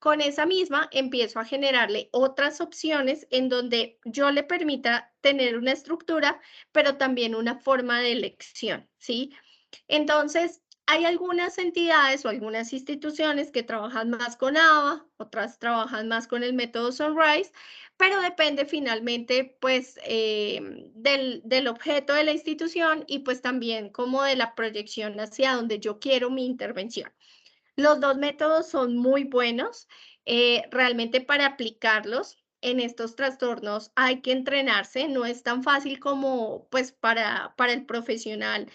Con esa misma empiezo a generarle otras opciones en donde yo le permita tener una estructura, pero también una forma de elección, ¿sí? Entonces, hay algunas entidades o algunas instituciones que trabajan más con ABA, otras trabajan más con el método Sunrise, pero depende finalmente, pues, del objeto de la institución y pues también como de la proyección hacia donde yo quiero mi intervención. Los dos métodos son muy buenos. Realmente para aplicarlos en estos trastornos hay que entrenarse, no es tan fácil como pues para el profesional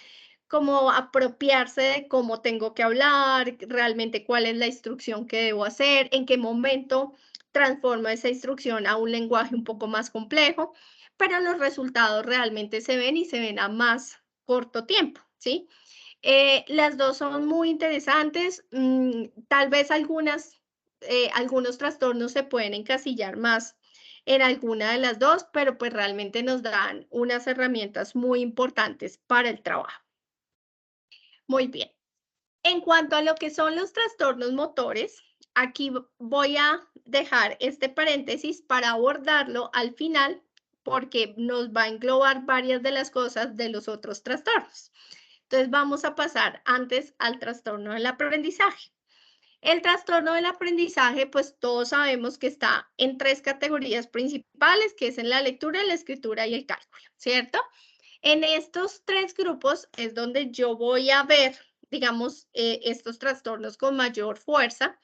como apropiarse de cómo tengo que hablar, realmente cuál es la instrucción que debo hacer, en qué momento transformo esa instrucción a un lenguaje un poco más complejo, pero los resultados realmente se ven y se ven a más corto tiempo, ¿sí? Las dos son muy interesantes, tal vez algunos trastornos se pueden encasillar más en alguna de las dos, pero pues realmente nos dan unas herramientas muy importantes para el trabajo. Muy bien. En cuanto a lo que son los trastornos motores, aquí voy a dejar este paréntesis para abordarlo al final porque nos va a englobar varias de las cosas de los otros trastornos. Entonces vamos a pasar antes al trastorno del aprendizaje. El trastorno del aprendizaje, pues todos sabemos que está en tres categorías principales, que es en la lectura, la escritura y el cálculo, ¿cierto? En estos tres grupos es donde yo voy a ver, digamos, estos trastornos con mayor fuerza.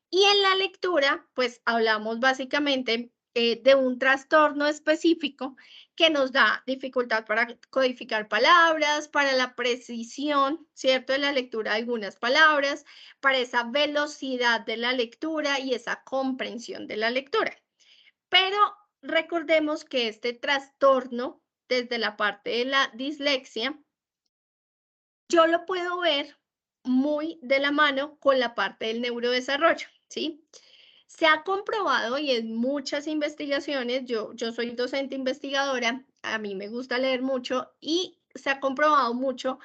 Y en la lectura, pues hablamos básicamente de un trastorno específico que nos da dificultad para codificar palabras, para la precisión, ¿cierto?, de la lectura de algunas palabras, para esa velocidad de la lectura y esa comprensión de la lectura. Pero recordemos que este trastorno, desde la parte de la dislexia, yo lo puedo ver muy de la mano con la parte del neurodesarrollo, ¿sí? Se ha comprobado y en muchas investigaciones, yo soy docente investigadora, a mí me gusta leer mucho y se ha comprobado mucho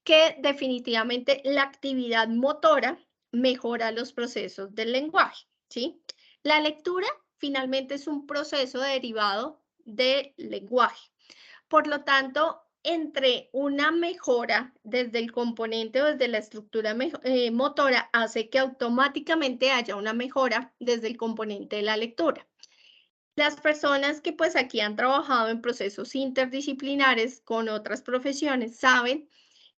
que definitivamente la actividad motora mejora los procesos del lenguaje, ¿sí? La lectura finalmente es un proceso derivado del lenguaje. Por lo tanto, entre una mejora desde el componente o desde la estructura motora hace que automáticamente haya una mejora desde el componente de la lectura. Las personas que pues aquí han trabajado en procesos interdisciplinares con otras profesiones saben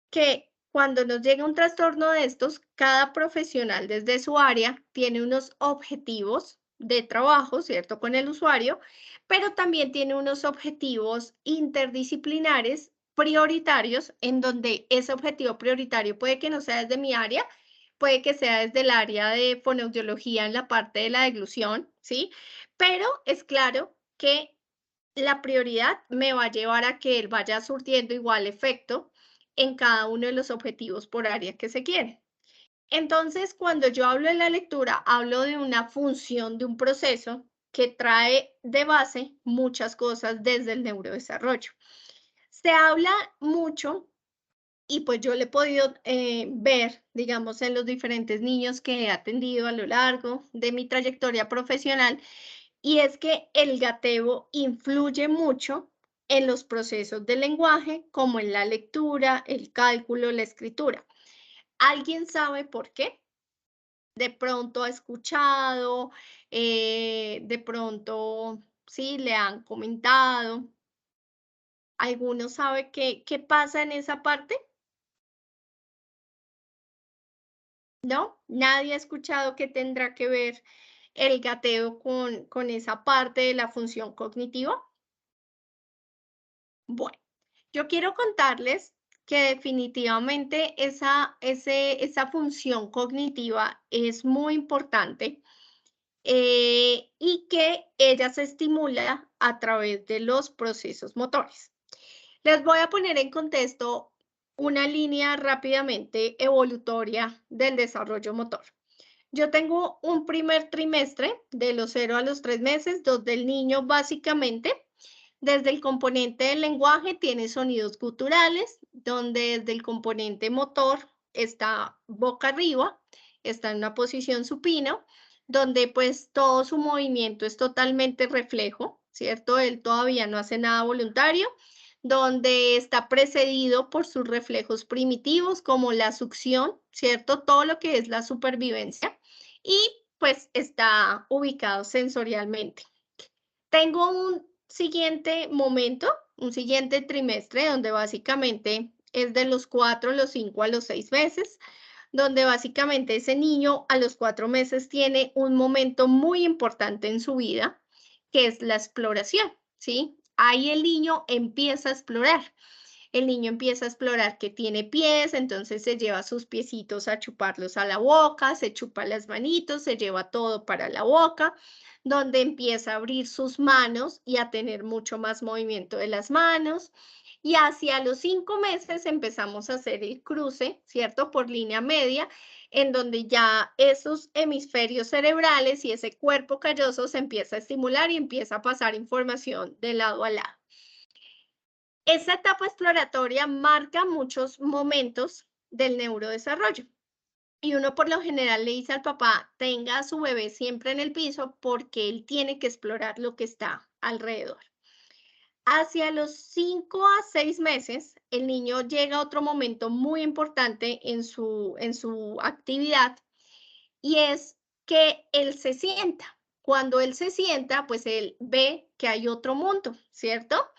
que cuando nos llega un trastorno de estos, cada profesional desde su área tiene unos objetivos de trabajo, ¿cierto?, con el usuario, pero también tiene unos objetivos interdisciplinares prioritarios, en donde ese objetivo prioritario puede que no sea desde mi área, puede que sea desde el área de fonoaudiología en la parte de la deglución, ¿sí? Pero es claro que la prioridad me va a llevar a que él vaya surtiendo igual efecto en cada uno de los objetivos por área que se quiere. Entonces, cuando yo hablo de la lectura, hablo de una función de un proceso que trae de base muchas cosas desde el neurodesarrollo. Se habla mucho y pues yo le he podido ver, digamos, en los diferentes niños que he atendido a lo largo de mi trayectoria profesional, y es que el gateo influye mucho en los procesos del lenguaje, como en la lectura, el cálculo, la escritura. ¿Alguien sabe por qué? De pronto ha escuchado, de pronto sí le han comentado. ¿Alguno sabe qué pasa en esa parte? ¿No? Nadie ha escuchado que tendrá que ver el gateo con esa parte de la función cognitiva. Bueno, yo quiero contarles que definitivamente esa función cognitiva es muy importante y que ella se estimula a través de los procesos motores. Les voy a poner en contexto una línea rápidamente evolutoria del desarrollo motor. Yo tengo un primer trimestre de los 0 a los 3 meses, donde el niño básicamente desde el componente del lenguaje tiene sonidos guturales, donde desde el componente motor está boca arriba, está en una posición supino, donde pues todo su movimiento es totalmente reflejo, ¿cierto? Él todavía no hace nada voluntario, donde está precedido por sus reflejos primitivos como la succión, ¿cierto? Todo lo que es la supervivencia y pues está ubicado sensorialmente. Tengo un siguiente momento, un siguiente trimestre, donde básicamente es de los 4, los 5 a los 6 meses, donde básicamente ese niño a los 4 meses tiene un momento muy importante en su vida, que es la exploración, ¿sí? Ahí el niño empieza a explorar. El niño empieza a explorar que tiene pies, entonces se lleva sus piecitos a chuparlos a la boca, se chupa las manitos, se lleva todo para la boca, donde empieza a abrir sus manos y a tener mucho más movimiento de las manos. Y hacia los 5 meses empezamos a hacer el cruce, ¿cierto? Por línea media, en donde ya esos hemisferios cerebrales y ese cuerpo calloso se empieza a estimular y empieza a pasar información de lado a lado. Esa etapa exploratoria marca muchos momentos del neurodesarrollo. Y uno por lo general le dice al papá, tenga a su bebé siempre en el piso porque él tiene que explorar lo que está alrededor. Hacia los 5 a 6 meses, el niño llega a otro momento muy importante en su actividad y es que él se sienta. Cuando él se sienta, pues él ve que hay otro mundo, ¿cierto?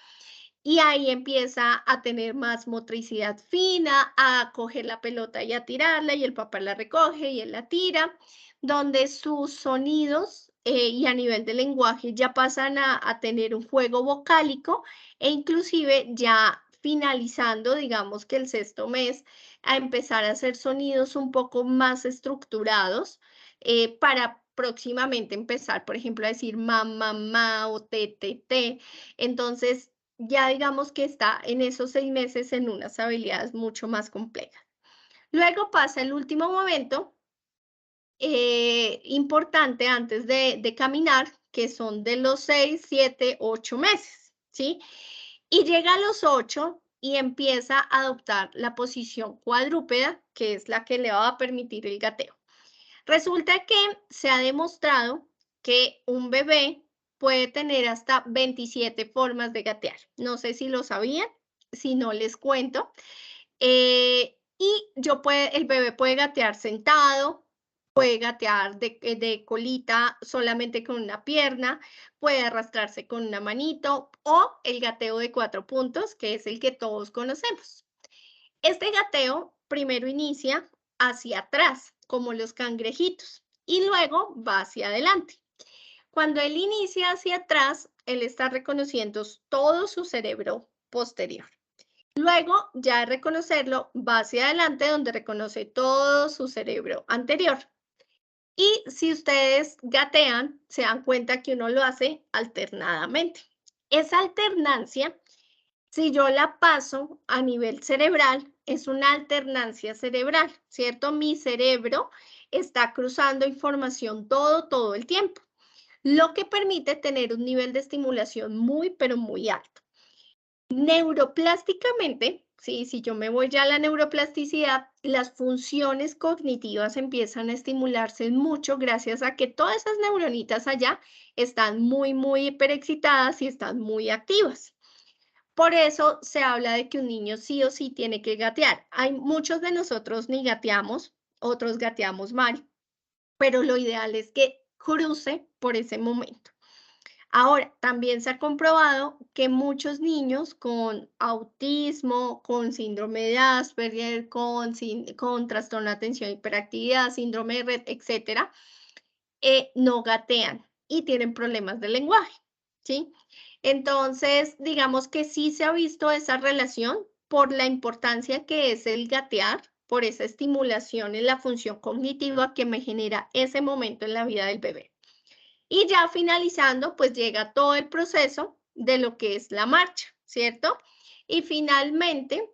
Y ahí empieza a tener más motricidad fina, a coger la pelota y a tirarla, y el papá la recoge y él la tira, donde sus sonidos y a nivel de lenguaje ya pasan a tener un juego vocálico e inclusive ya finalizando, digamos que el sexto mes, a empezar a hacer sonidos un poco más estructurados para próximamente empezar, por ejemplo, a decir mamá, ma o te. Entonces, ya digamos que está en esos 6 meses en unas habilidades mucho más complejas. Luego pasa el último momento importante antes de caminar, que son de los 6, 7, 8 meses, ¿sí? Y llega a los 8 y empieza a adoptar la posición cuadrúpeda, que es la que le va a permitir el gateo. Resulta que se ha demostrado que un bebé puede tener hasta 27 formas de gatear. No sé si lo sabían, si no les cuento. El bebé puede gatear sentado, puede gatear de colita solamente con una pierna, puede arrastrarse con una manito o el gateo de 4 puntos, que es el que todos conocemos. Este gateo primero inicia hacia atrás, como los cangrejitos, y luego va hacia adelante. Cuando él inicia hacia atrás, él está reconociendo todo su cerebro posterior. Luego, ya de reconocerlo, va hacia adelante donde reconoce todo su cerebro anterior. Y si ustedes gatean, se dan cuenta que uno lo hace alternadamente. Esa alternancia, si yo la paso a nivel cerebral, es una alternancia cerebral, ¿cierto? Mi cerebro está cruzando información todo el tiempo, lo que permite tener un nivel de estimulación muy, pero muy alto. Neuroplásticamente, sí, si yo me voy ya a la neuroplasticidad, las funciones cognitivas empiezan a estimularse mucho gracias a que todas esas neuronitas allá están muy hiperexcitadas y están muy activas. Por eso se habla de que un niño sí o sí tiene que gatear. Hay muchos de nosotros ni gateamos, otros gateamos mal, pero lo ideal es que cruce por ese momento. Ahora, también se ha comprobado que muchos niños con autismo, con síndrome de Asperger, con trastorno de atención e hiperactividad, síndrome de Rett, etcétera, no gatean y tienen problemas de lenguaje, ¿sí? Entonces, digamos que sí se ha visto esa relación por la importancia que es el gatear, por esa estimulación en la función cognitiva que me genera ese momento en la vida del bebé. Y ya finalizando, pues llega todo el proceso de lo que es la marcha, ¿cierto? Y finalmente,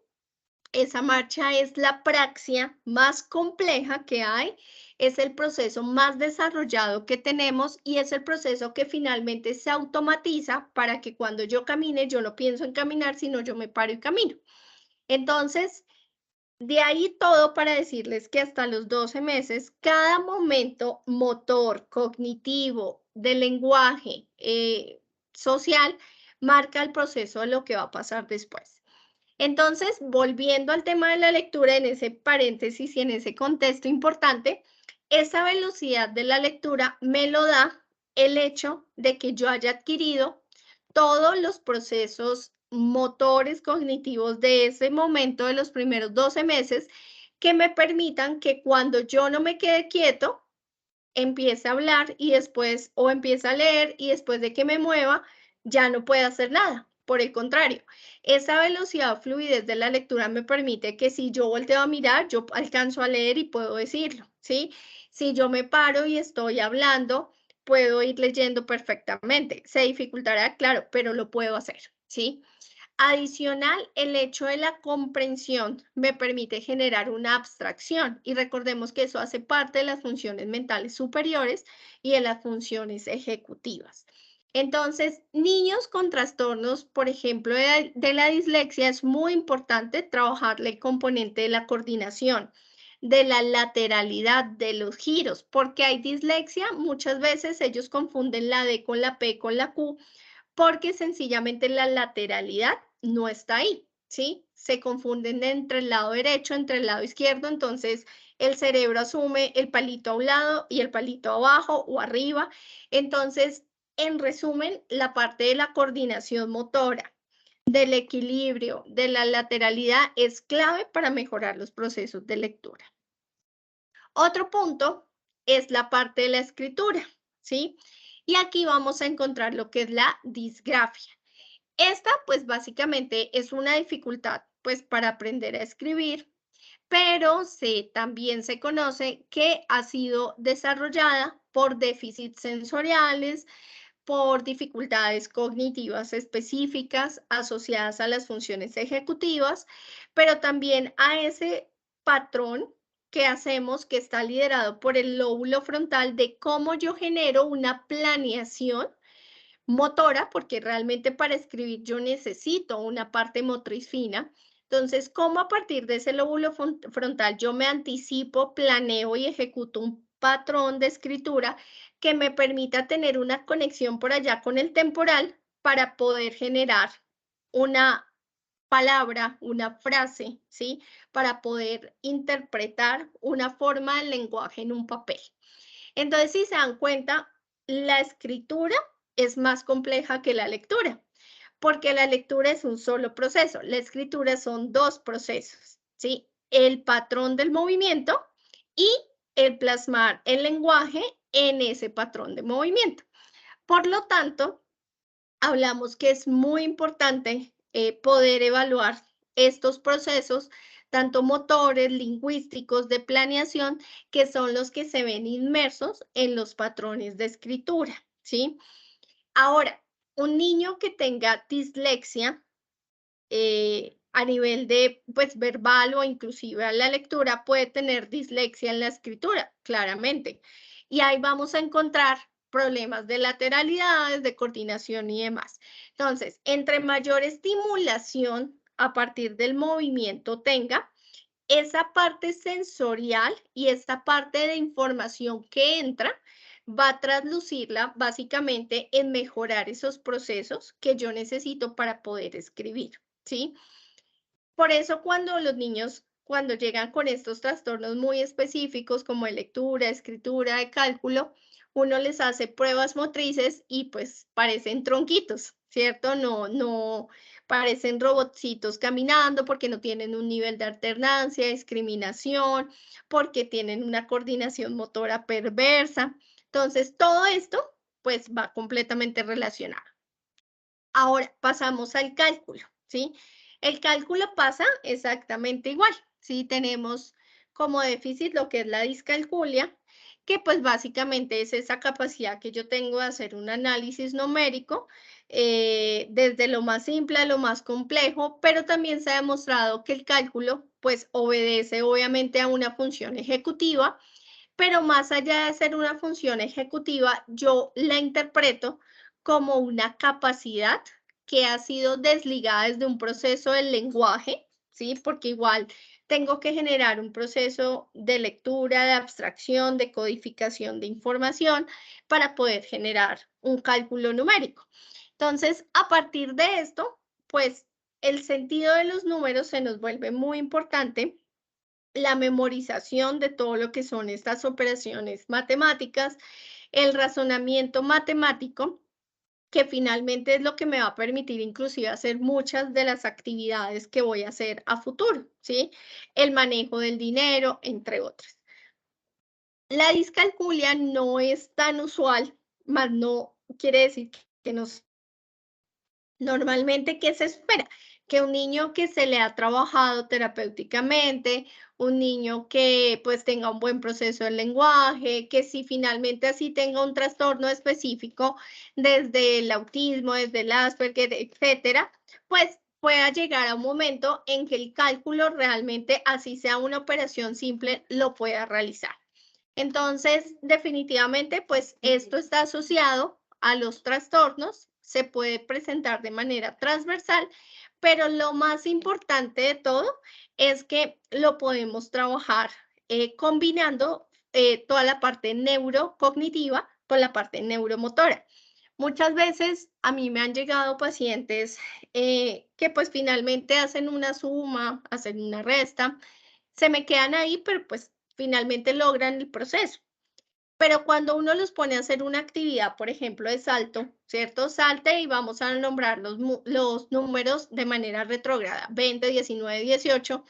esa marcha es la praxia más compleja que hay, es el proceso más desarrollado que tenemos y es el proceso que finalmente se automatiza para que cuando yo camine, yo no pienso en caminar, sino yo me paro y camino. Entonces, de ahí todo para decirles que hasta los 12 meses, cada momento motor, cognitivo, de lenguaje, social, marca el proceso de lo que va a pasar después. Entonces, volviendo al tema de la lectura, en ese paréntesis y en ese contexto importante, esa velocidad de la lectura me lo da el hecho de que yo haya adquirido todos los procesos motores cognitivos de ese momento de los primeros 12 meses que me permitan que cuando yo no me quede quieto, empiece a hablar y después, o empiece a leer y después de que me mueva, ya no pueda hacer nada. Por el contrario, esa velocidad o fluidez de la lectura me permite que si yo volteo a mirar, yo alcanzo a leer y puedo decirlo, ¿sí? Si yo me paro y estoy hablando, puedo ir leyendo perfectamente. Se dificultará, claro, pero lo puedo hacer, ¿sí? Adicional, el hecho de la comprensión me permite generar una abstracción y recordemos que eso hace parte de las funciones mentales superiores y de las funciones ejecutivas. Entonces, niños con trastornos, por ejemplo, de la dislexia, es muy importante trabajarle el componente de la coordinación, de la lateralidad, de los giros, porque hay dislexia, muchas veces ellos confunden la D con la P con la Q, porque sencillamente la lateralidad no está ahí, ¿sí? Se confunden entre el lado derecho, entre el lado izquierdo, entonces el cerebro asume el palito a un lado y el palito abajo o arriba. Entonces, en resumen, la parte de la coordinación motora, del equilibrio, de la lateralidad es clave para mejorar los procesos de lectura. Otro punto es la parte de la escritura, ¿sí? Y aquí vamos a encontrar lo que es la disgrafia. Esta, pues básicamente es una dificultad, pues para aprender a escribir, pero también se conoce que ha sido desarrollada por déficits sensoriales, por dificultades cognitivas específicas asociadas a las funciones ejecutivas, pero también a ese patrón que hacemos que está liderado por el lóbulo frontal de cómo yo genero una planeación motora, porque realmente para escribir yo necesito una parte motriz fina. Entonces, ¿cómo a partir de ese lóbulo frontal yo me anticipo, planeo y ejecuto un patrón de escritura que me permita tener una conexión por allá con el temporal para poder generar una palabra, una frase, ¿sí? Para poder interpretar una forma del lenguaje en un papel. Entonces, si se dan cuenta, la escritura es más compleja que la lectura, porque la lectura es un solo proceso, la escritura son dos procesos, ¿sí? El patrón del movimiento y el plasmar el lenguaje en ese patrón de movimiento. Por lo tanto, hablamos que es muy importante poder evaluar estos procesos, tanto motores, lingüísticos, de planeación, que son los que se ven inmersos en los patrones de escritura, ¿sí? Ahora, un niño que tenga dislexia a nivel de, pues, verbal o inclusive a la lectura puede tener dislexia en la escritura, claramente. Y ahí vamos a encontrar problemas de lateralidades, de coordinación y demás. Entonces, entre mayor estimulación a partir del movimiento tenga, esa parte sensorial y esta parte de información que entra va a traslucirla básicamente en mejorar esos procesos que yo necesito para poder escribir, ¿sí? Por eso cuando los niños, cuando llegan con estos trastornos muy específicos como de lectura, escritura, de cálculo, uno les hace pruebas motrices y pues parecen tronquitos, ¿cierto? No parecen robotcitos caminando porque no tienen un nivel de alternancia, discriminación, porque tienen una coordinación motora perversa. Entonces, todo esto pues va completamente relacionado. Ahora pasamos al cálculo, ¿sí? El cálculo pasa exactamente igual, ¿sí? Tenemos como déficit lo que es la discalculia, que pues básicamente es esa capacidad que yo tengo de hacer un análisis numérico, desde lo más simple a lo más complejo, pero también se ha demostrado que el cálculo pues obedece obviamente a una función ejecutiva, pero más allá de ser una función ejecutiva, yo la interpreto como una capacidad que ha sido desligada desde un proceso del lenguaje, ¿sí? Porque igual tengo que generar un proceso de lectura, de abstracción, de codificación de información para poder generar un cálculo numérico. Entonces, a partir de esto, pues el sentido de los números se nos vuelve muy importante, la memorización de todo lo que son estas operaciones matemáticas, el razonamiento matemático, que finalmente es lo que me va a permitir inclusive hacer muchas de las actividades que voy a hacer a futuro, ¿sí? El manejo del dinero, entre otras. La discalculia no es tan usual, más no quiere decir que no. Normalmente, ¿qué se espera? Que un niño que se le ha trabajado terapéuticamente, un niño que pues tenga un buen proceso del lenguaje, que si finalmente así tenga un trastorno específico desde el autismo, desde el Asperger, etcétera, pues pueda llegar a un momento en que el cálculo realmente, así sea una operación simple, lo pueda realizar. Entonces, definitivamente, pues esto está asociado a los trastornos, se puede presentar de manera transversal, pero lo más importante de todo es que lo podemos trabajar combinando toda la parte neurocognitiva con la parte neuromotora. Muchas veces a mí me han llegado pacientes que pues finalmente hacen una suma, hacen una resta, se me quedan ahí, pero pues finalmente logran el proceso. Pero cuando uno los pone a hacer una actividad, por ejemplo, de salto, ¿cierto? Salte y vamos a nombrar los números de manera retrógrada, 20, 19, 18,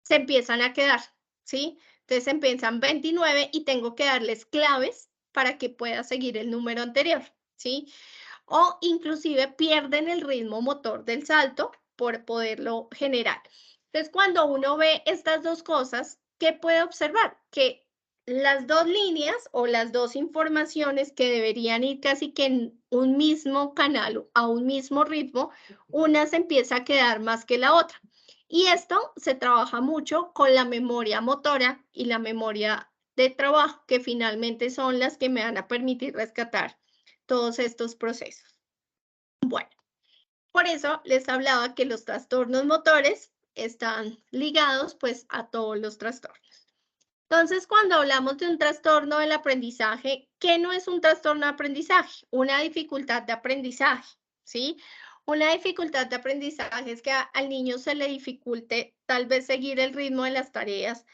se empiezan a quedar, ¿sí? Entonces empiezan 29 y tengo que darles claves para que pueda seguir el número anterior, ¿sí? O inclusive pierden el ritmo motor del salto por poderlo generar. Entonces, cuando uno ve estas dos cosas, ¿qué puede observar? Que las dos líneas o las dos informaciones que deberían ir casi que en un mismo canal, a un mismo ritmo, una se empieza a quedar más que la otra. Y esto se trabaja mucho con la memoria motora y la memoria de trabajo, que finalmente son las que me van a permitir rescatar todos estos procesos. Bueno, por eso les hablaba que los trastornos motores están ligados pues a todos los trastornos. Entonces, cuando hablamos de un trastorno del aprendizaje, ¿qué no es un trastorno de aprendizaje? Una dificultad de aprendizaje, ¿sí? Una dificultad de aprendizaje es que al niño se le dificulte tal vez seguir el ritmo de las tareas,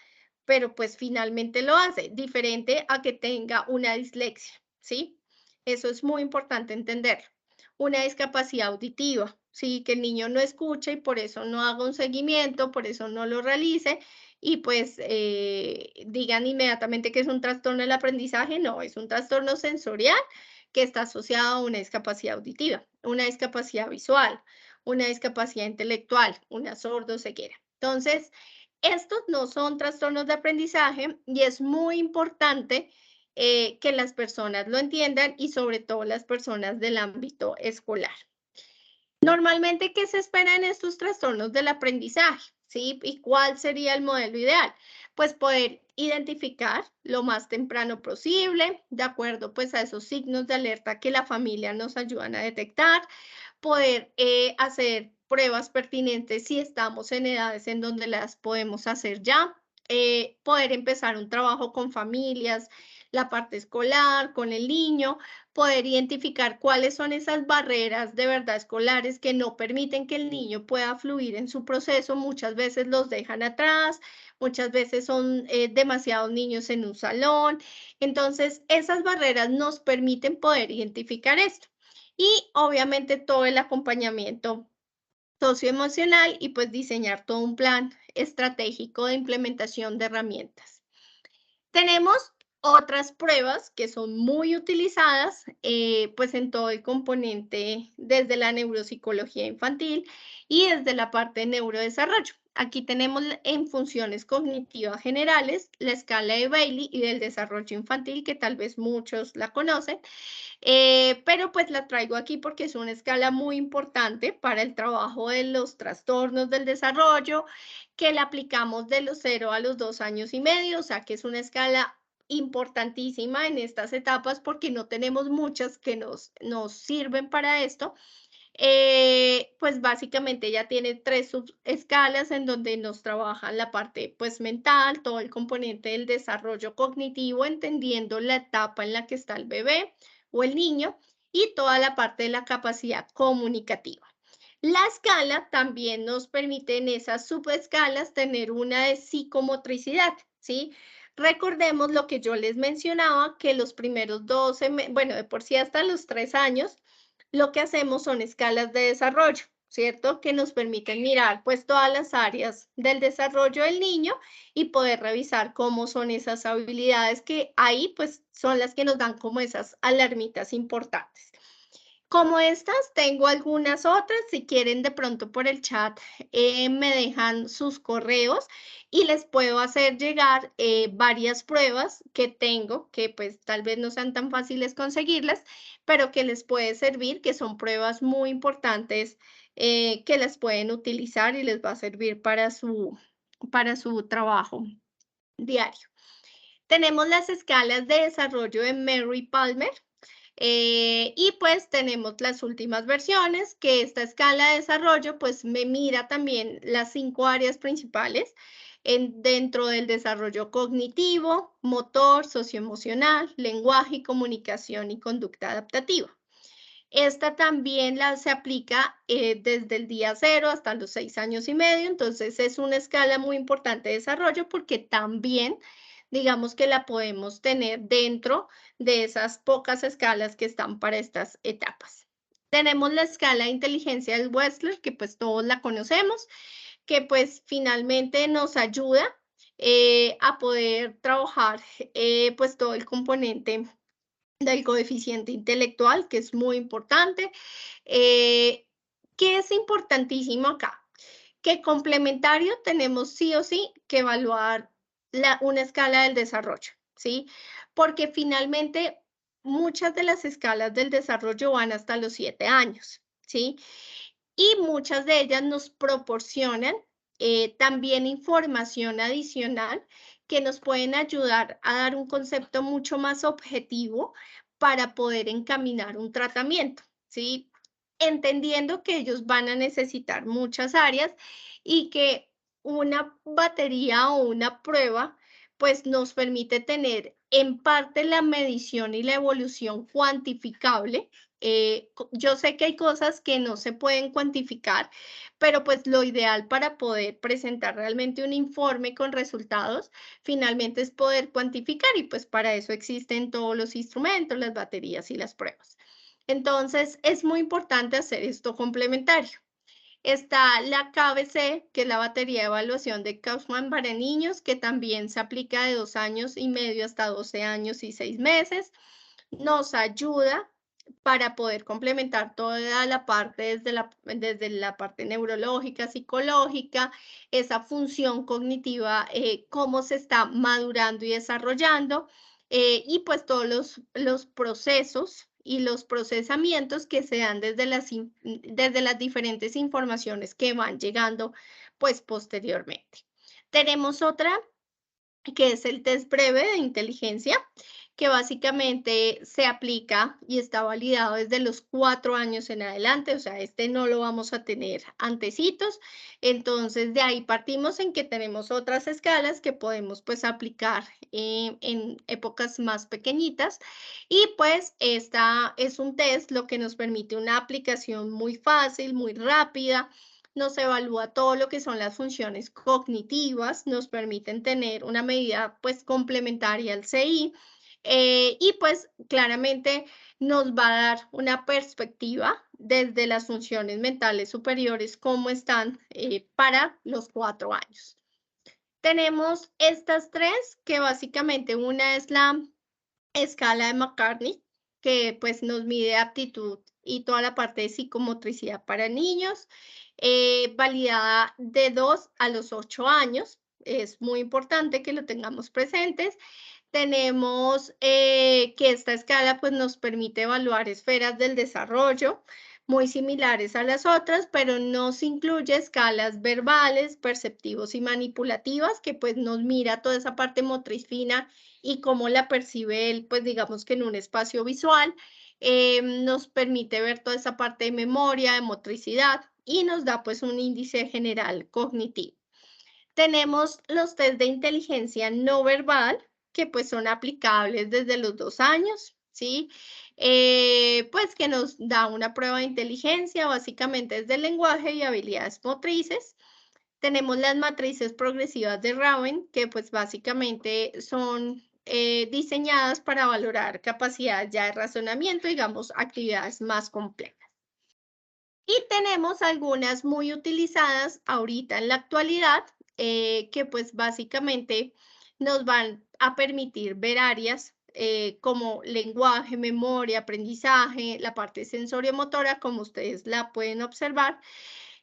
pero pues finalmente lo hace, diferente a que tenga una dislexia, ¿sí? Eso es muy importante entenderlo. Una discapacidad auditiva, ¿sí? Que el niño no escucha y por eso no haga un seguimiento, por eso no lo realice y pues digan inmediatamente que es un trastorno del aprendizaje, no, es un trastorno sensorial que está asociado a una discapacidad auditiva, una discapacidad visual, una discapacidad intelectual, una sordoceguera. Entonces, estos no son trastornos de aprendizaje y es muy importante que las personas lo entiendan y sobre todo las personas del ámbito escolar. Normalmente, ¿qué se espera en estos trastornos del aprendizaje? ¿Sí? ¿Y cuál sería el modelo ideal? Pues poder identificar lo más temprano posible, de acuerdo pues a esos signos de alerta que la familia nos ayudan a detectar, poder hacer pruebas pertinentes si estamos en edades en donde las podemos hacer ya, poder empezar un trabajo con familias, la parte escolar, con el niño, poder identificar cuáles son esas barreras de verdad escolares que no permiten que el niño pueda fluir en su proceso. Muchas veces los dejan atrás, muchas veces son demasiados niños en un salón. Entonces, esas barreras nos permiten poder identificar esto. Y obviamente todo el acompañamiento socioemocional y pues diseñar todo un plan estratégico de implementación de herramientas. Tenemos otras pruebas que son muy utilizadas pues en todo el componente desde la neuropsicología infantil y desde la parte de neurodesarrollo. Aquí tenemos en funciones cognitivas generales la escala de Bailey y del desarrollo infantil, que tal vez muchos la conocen, pero pues la traigo aquí porque es una escala muy importante para el trabajo de los trastornos del desarrollo, que la aplicamos de los 0 a los 2 años y medio, o sea que es una escala importantísima en estas etapas porque no tenemos muchas que nos sirven para esto. Pues básicamente ya tiene 3 subescalas en donde nos trabajan la parte pues mental, todo el componente del desarrollo cognitivo, entendiendo la etapa en la que está el bebé o el niño y toda la parte de la capacidad comunicativa. La escala también nos permite en esas subescalas tener una de psicomotricidad, ¿sí? Recordemos lo que yo les mencionaba, que los primeros 12, bueno, de por sí hasta los 3 años, lo que hacemos son escalas de desarrollo, ¿cierto? Que nos permiten mirar pues todas las áreas del desarrollo del niño y poder revisar cómo son esas habilidades que ahí pues son las que nos dan como esas alarmitas importantes. Como estas, tengo algunas otras. Si quieren, de pronto por el chat me dejan sus correos y les puedo hacer llegar varias pruebas que tengo, que pues tal vez no sean tan fáciles conseguirlas, pero que les puede servir, que son pruebas muy importantes que las pueden utilizar y les va a servir para su trabajo diario. Tenemos las escalas de desarrollo de Mary Palmer, Y pues tenemos las últimas versiones, que esta escala de desarrollo pues me mira también las 5 áreas principales dentro del desarrollo cognitivo, motor, socioemocional, lenguaje y comunicación y conducta adaptativa. Esta también se aplica desde el día cero hasta los 6 años y medio, entonces es una escala muy importante de desarrollo porque también, digamos que la podemos tener dentro de esas pocas escalas que están para estas etapas. Tenemos la escala de inteligencia del Wechsler, que pues todos la conocemos, que pues finalmente nos ayuda a poder trabajar pues todo el componente del coeficiente intelectual, que es muy importante. ¿Qué es importantísimo acá? Que complementario tenemos sí o sí que evaluar una escala del desarrollo, ¿sí? Porque finalmente muchas de las escalas del desarrollo van hasta los 7 años, ¿sí? Y muchas de ellas nos proporcionan también información adicional que nos pueden ayudar a dar un concepto mucho más objetivo para poder encaminar un tratamiento, ¿sí? Entendiendo que ellos van a necesitar muchas áreas y que una batería o una prueba pues nos permite tener en parte la medición y la evolución cuantificable. Yo sé que hay cosas que no se pueden cuantificar, pero pues lo ideal para poder presentar realmente un informe con resultados finalmente es poder cuantificar y pues para eso existen todos los instrumentos, las baterías y las pruebas. Entonces, es muy importante hacer esto complementario. Está la KBC, que es la batería de evaluación de Kaufman para niños, que también se aplica de 2 años y medio hasta 12 años y 6 meses. Nos ayuda para poder complementar toda la parte desde la parte neurológica, psicológica, esa función cognitiva, cómo se está madurando y desarrollando, y pues todos los procesos y los procesamientos que se dan desde las diferentes informaciones que van llegando pues posteriormente. Tenemos otra que es el test breve de inteligencia, que básicamente se aplica y está validado desde los 4 años en adelante, o sea, este no lo vamos a tener antecitos. Entonces, de ahí partimos en que tenemos otras escalas que podemos pues aplicar en épocas más pequeñitas y pues esta es un test lo que nos permite una aplicación muy fácil, muy rápida, nos evalúa todo lo que son las funciones cognitivas, nos permiten tener una medida pues complementaria al CI y pues claramente nos va a dar una perspectiva desde las funciones mentales superiores, cómo están para los 4 años. Tenemos estas tres, que básicamente una es la escala de McCartney, que pues nos mide aptitud y toda la parte de psicomotricidad para niños, validada de 2 a los 8 años. Es muy importante que lo tengamos presentes. Tenemos que esta escala pues nos permite evaluar esferas del desarrollo muy similares a las otras, pero no se incluye escalas verbales, perceptivos y manipulativas, que pues nos mira toda esa parte motriz fina y cómo la percibe él, pues digamos que en un espacio visual. Nos permite ver toda esa parte de memoria, de motricidad y nos da pues un índice general cognitivo. Tenemos los test de inteligencia no verbal, que pues son aplicables desde los 2 años, ¿sí? Pues que nos da una prueba de inteligencia, básicamente es del lenguaje y habilidades motrices. Tenemos las matrices progresivas de Raven, que pues básicamente son diseñadas para valorar capacidades ya de razonamiento, digamos, actividades más complejas. Y tenemos algunas muy utilizadas ahorita en la actualidad, que pues básicamente nos van a permitir ver áreas como lenguaje, memoria, aprendizaje, la parte sensoriomotora, como ustedes la pueden observar,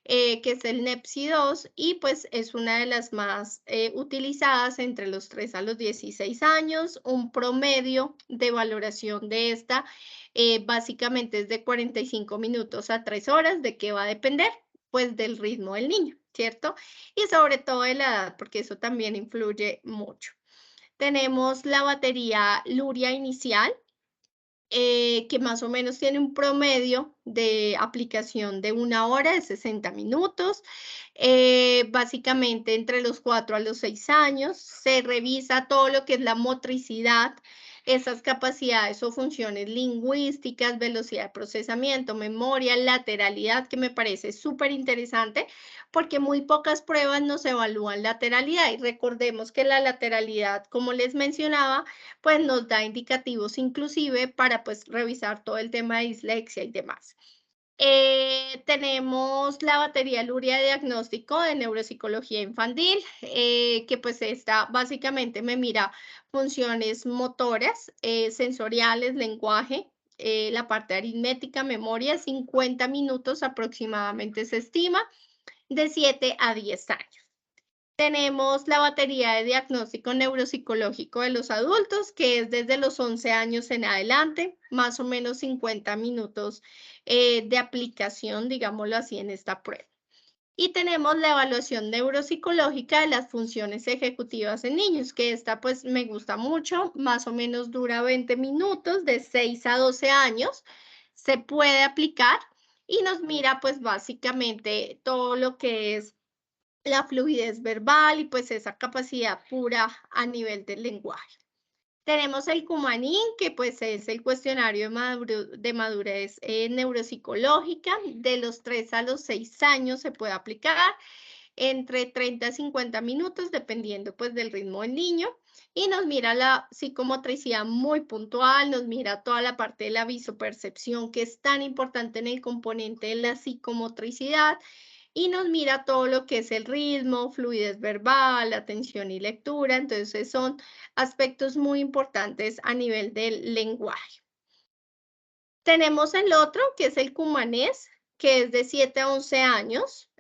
que es el NEPSI-2 y pues es una de las más utilizadas entre los 3 a los 16 años. Un promedio de valoración de esta básicamente es de 45 minutos a 3 horas. ¿De qué va a depender? Pues del ritmo del niño, ¿cierto? Y sobre todo de la edad, porque eso también influye mucho. Tenemos la batería Luria inicial, que más o menos tiene un promedio de aplicación de 1 hora, de 60 minutos. Básicamente entre los 4 a los 6 años se revisa todo lo que es la motricidad, esas capacidades o funciones lingüísticas, velocidad de procesamiento, memoria, lateralidad, que me parece súper interesante porque muy pocas pruebas nos evalúan lateralidad. Y recordemos que la lateralidad, como les mencionaba, pues nos da indicativos inclusive para pues revisar todo el tema de dislexia y demás. Tenemos la batería Luria de diagnóstico de neuropsicología infantil, que pues esta básicamente me mira funciones motoras, sensoriales, lenguaje, la parte aritmética, memoria, 50 minutos aproximadamente se estima, de 7 a 10 años. Tenemos la batería de diagnóstico neuropsicológico de los adultos, que es desde los 11 años en adelante, más o menos 50 minutos de aplicación, digámoslo así, en esta prueba. Y tenemos la evaluación neuropsicológica de las funciones ejecutivas en niños, que esta pues me gusta mucho, más o menos dura 20 minutos, de 6 a 12 años, se puede aplicar y nos mira pues básicamente todo lo que es la fluidez verbal y pues esa capacidad pura a nivel del lenguaje. Tenemos el Cumanín, que pues es el cuestionario de madurez neuropsicológica. De los 3 a los 6 años se puede aplicar entre 30 a 50 minutos, dependiendo pues del ritmo del niño. Y nos mira la psicomotricidad muy puntual, nos mira toda la parte de la visopercepción, que es tan importante en el componente de la psicomotricidad, y nos mira todo lo que es el ritmo, fluidez verbal, atención y lectura. Entonces son aspectos muy importantes a nivel del lenguaje. Tenemos el otro, que es el cumanés, que es de 7 a 11 años,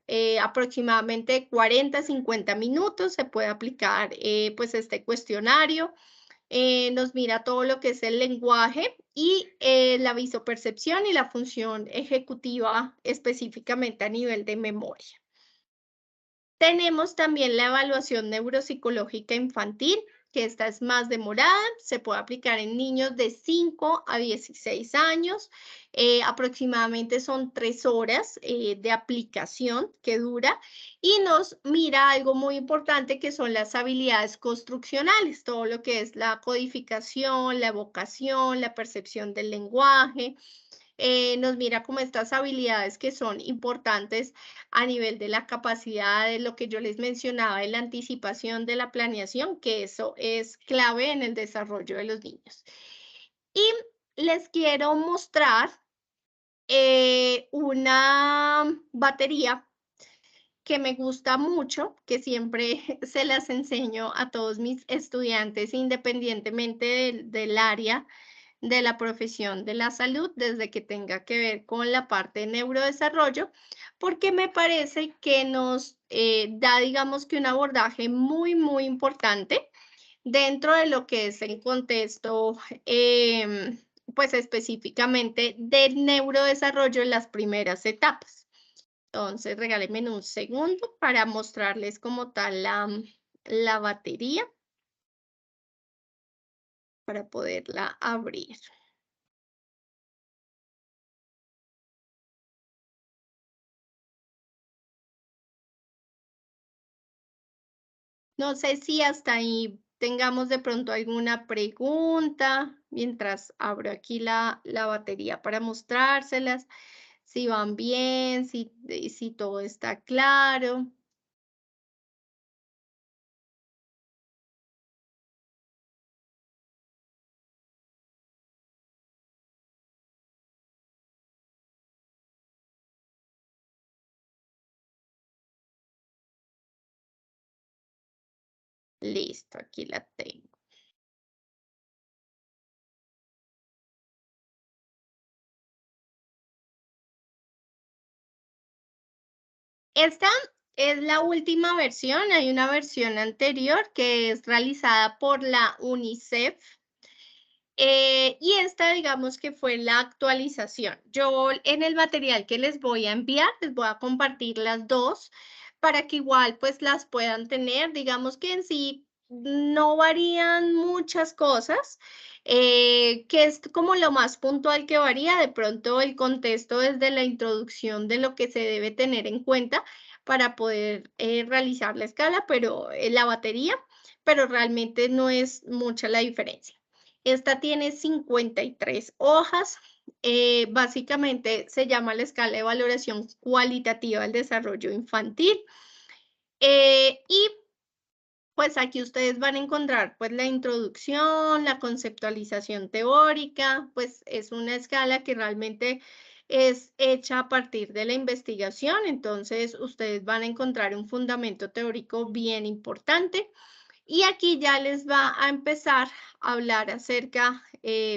aproximadamente 40 a 50 minutos se puede aplicar pues este cuestionario. Nos mira todo lo que es el lenguaje y la visopercepción y la función ejecutiva específicamente a nivel de memoria. Tenemos también la evaluación neuropsicológica infantil, que esta es más demorada, se puede aplicar en niños de 5 a 16 años, aproximadamente son 3 horas de aplicación que dura y nos mira algo muy importante que son las habilidades construccionales, todo lo que es la codificación, la evocación, la percepción del lenguaje, nos mira como estas habilidades que son importantes a nivel de la capacidad de lo que yo les mencionaba, de la anticipación, de la planeación, que eso es clave en el desarrollo de los niños. Y les quiero mostrar una batería que me gusta mucho, que siempre se las enseño a todos mis estudiantes, independientemente del área de la profesión de la salud, desde que tenga que ver con la parte de neurodesarrollo, porque me parece que nos da, digamos que un abordaje muy, muy importante dentro de lo que es el contexto, pues específicamente del neurodesarrollo en las primeras etapas. Entonces, regálenme un segundo para mostrarles como tal la batería para poderla abrir. No sé si hasta ahí tengamos de pronto alguna pregunta mientras abro aquí la batería para mostrárselas, si van bien, si todo está claro. Listo, aquí la tengo. Esta es la última versión, hay una versión anterior que es realizada por la UNICEF. Y esta, digamos que fue la actualización. Yo en el material que les voy a enviar, les voy a compartir las dos para que igual pues las puedan tener. Digamos que en sí no varían muchas cosas, que es como lo más puntual que varía. De pronto el contexto desde la introducción de lo que se debe tener en cuenta para poder realizar la escala, pero la batería, pero realmente no es mucha la diferencia. Esta tiene 53 hojas. Básicamente se llama la escala de valoración cualitativa del desarrollo infantil. Y pues aquí ustedes van a encontrar pues la introducción, la conceptualización teórica, pues es una escala que realmente es hecha a partir de la investigación, entonces ustedes van a encontrar un fundamento teórico bien importante y aquí ya les va a empezar a hablar acerca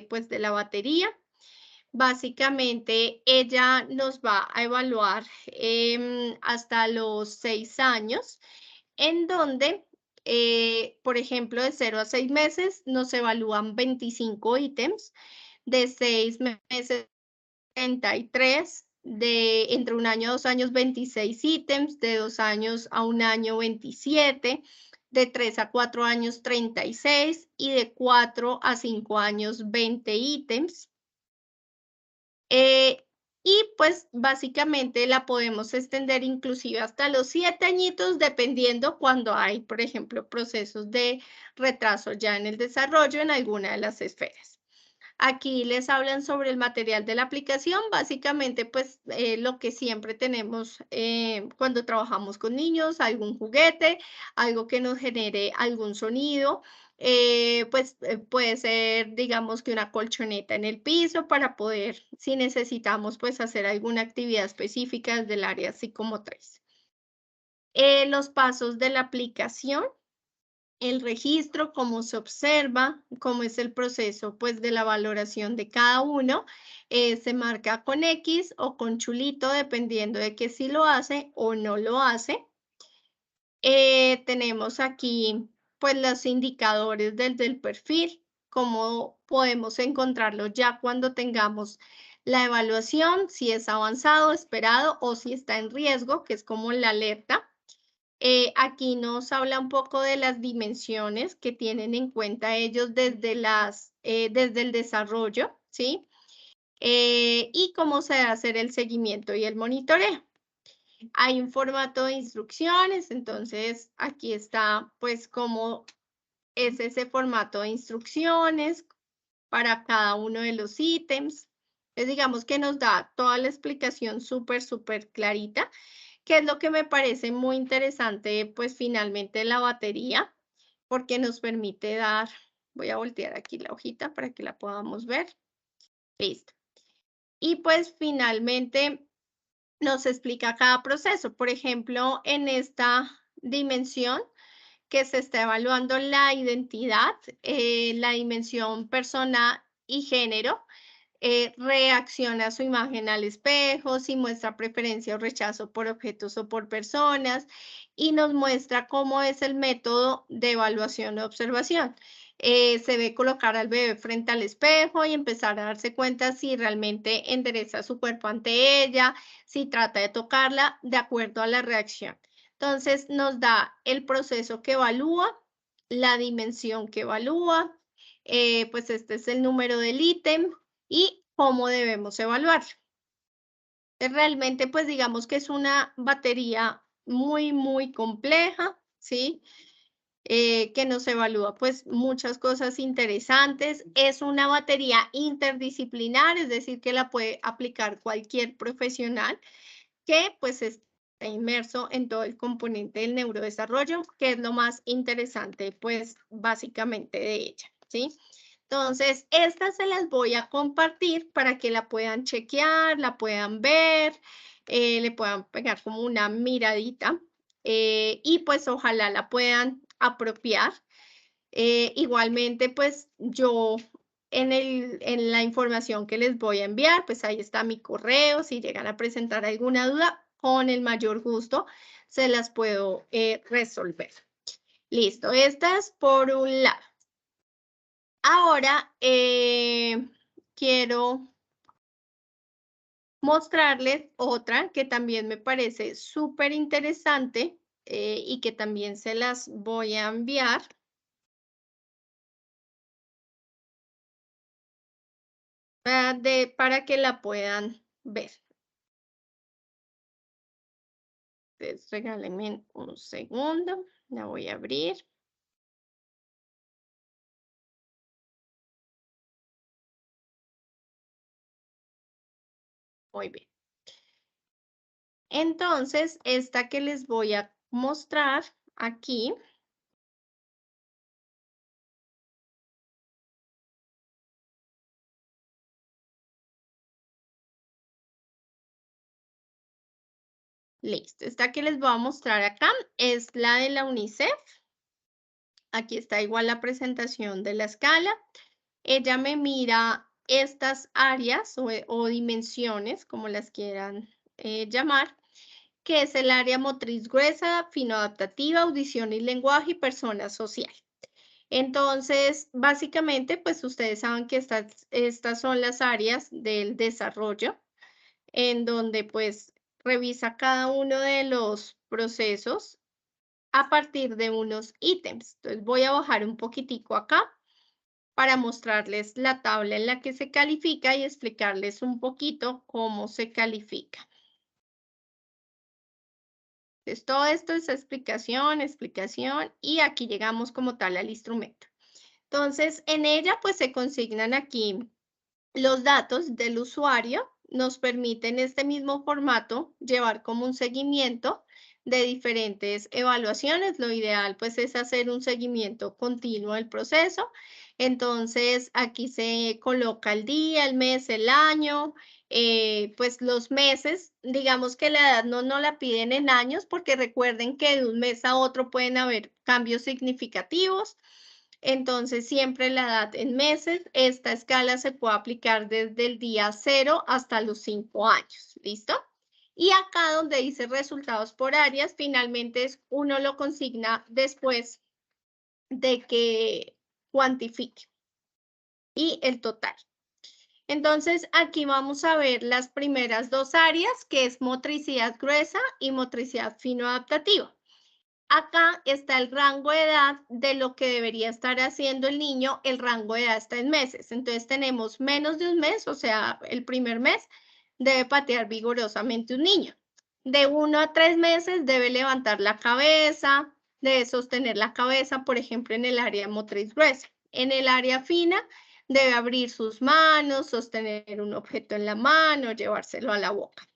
pues de la batería. Básicamente ella nos va a evaluar hasta los 6 años en donde, por ejemplo, de 0 a 6 meses nos evalúan 25 ítems, de 6 meses 33, de entre 1 año a 2 años 26 ítems, de 2 años a 1 año 27, de 3 a 4 años 36 y de 4 a 5 años 20 ítems. Eh, y pues básicamente la podemos extender inclusive hasta los 7 añitos, dependiendo cuando hay, por ejemplo, procesos de retraso ya en el desarrollo en alguna de las esferas. Aquí les hablan sobre el material de la aplicación, básicamente pues lo que siempre tenemos cuando trabajamos con niños, algún juguete, algo que nos genere algún sonido, pues puede ser digamos que una colchoneta en el piso para poder, si necesitamos pues hacer alguna actividad específica del área psicomotriz. Los pasos de la aplicación, el registro, cómo se observa, cómo es el proceso pues de la valoración de cada uno, se marca con X o con chulito dependiendo de que si lo hace o no lo hace. Tenemos aquí pues los indicadores del perfil, cómo podemos encontrarlo ya cuando tengamos la evaluación, si es avanzado, esperado o si está en riesgo, que es como la alerta. Aquí nos habla un poco de las dimensiones que tienen en cuenta ellos desde el desarrollo, ¿sí? Y cómo se debe hacer el seguimiento y el monitoreo. Hay un formato de instrucciones, entonces aquí está pues cómo es ese formato de instrucciones para cada uno de los ítems. Entonces digamos que nos da toda la explicación súper clarita, que es lo que me parece muy interesante, pues finalmente la batería, porque nos permite dar, voy a voltear aquí la hojita para que la podamos ver. Listo. Y pues finalmente nos explica cada proceso. Por ejemplo, en esta dimensión que se está evaluando la identidad, la dimensión persona y género, reacciona a su imagen al espejo, si muestra preferencia o rechazo por objetos o por personas, y nos muestra cómo es el método de evaluación o observación. Se ve colocar al bebé frente al espejo y empezar a darse cuenta si realmente endereza su cuerpo ante ella, si trata de tocarla, de acuerdo a la reacción. Entonces nos da el proceso que evalúa, la dimensión que evalúa, pues este es el número del ítem, y cómo debemos evaluarlo. Realmente, pues digamos que es una batería muy compleja, ¿sí? Que nos evalúa pues muchas cosas interesantes. Es una batería interdisciplinar, es decir, que la puede aplicar cualquier profesional que pues está inmerso en todo el componente del neurodesarrollo, que es lo más interesante pues básicamente de ella, ¿sí? Entonces, estas se las voy a compartir para que la puedan chequear, la puedan ver, le puedan pegar como una miradita y pues ojalá la puedan apropiar. Igualmente, pues yo en la información que les voy a enviar, pues ahí está mi correo. Si llegan a presentar alguna duda, con el mayor gusto se las puedo resolver. Listo, esta es por un lado. Ahora quiero mostrarles otra que también me parece súper interesante y que también se las voy a enviar. para que la puedan ver. Entonces, regálenme un segundo, la voy a abrir. Muy bien. Entonces, esta que les voy a mostrar aquí, listo, esta que les voy a mostrar acá es la de la UNICEF. Aquí está igual la presentación de la escala. Ella me mira estas áreas o dimensiones, como las quieran llamar, que es el área motriz gruesa, finoadaptativa, audición y lenguaje y persona social. Entonces, básicamente, pues ustedes saben que estas son las áreas del desarrollo, en donde pues revisa cada uno de los procesos a partir de unos ítems. Entonces, voy a bajar un poquitico acá para mostrarles la tabla en la que se califica y explicarles un poquito cómo se califica. Entonces, todo esto es explicación, y aquí llegamos como tal al instrumento. Entonces, en ella pues se consignan aquí los datos del usuario, nos permiten este mismo formato llevar como un seguimiento de diferentes evaluaciones. Lo ideal pues es hacer un seguimiento continuo del proceso. Entonces, aquí se coloca el día, el mes, el año, pues los meses, digamos que la edad no la piden en años porque recuerden que de un mes a otro pueden haber cambios significativos. Entonces, siempre la edad en meses. Esta escala se puede aplicar desde el día 0 hasta los 5 años, ¿listo? Y acá donde dice resultados por áreas, finalmente uno lo consigna después de que cuantifique y el total. Entonces, aquí vamos a ver las primeras dos áreas, que es motricidad gruesa y motricidad fino adaptativa. Acá está el rango de edad de lo que debería estar haciendo el niño. El rango de edad está en meses. Entonces tenemos menos de un mes, o sea, el primer mes debe patear vigorosamente un niño. De 1 a 3 meses debe levantar la cabeza, debe sostener la cabeza, por ejemplo, en el área motriz gruesa. En el área fina debe abrir sus manos, sostener un objeto en la mano, llevárselo a la boca.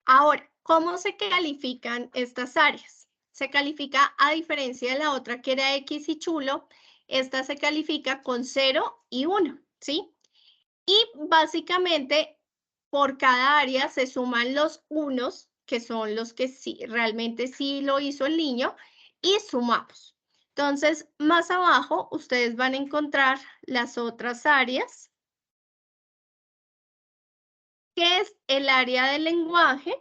Ahora, ¿cómo se califican estas áreas? Se califica, a diferencia de la otra que era X y chulo, esta se califica con 0 y 1, ¿sí? Y básicamente por cada área se suman los unos, que son los que sí, realmente sí lo hizo el niño, y sumamos. Entonces, más abajo ustedes van a encontrar las otras áreas, que es el área del lenguaje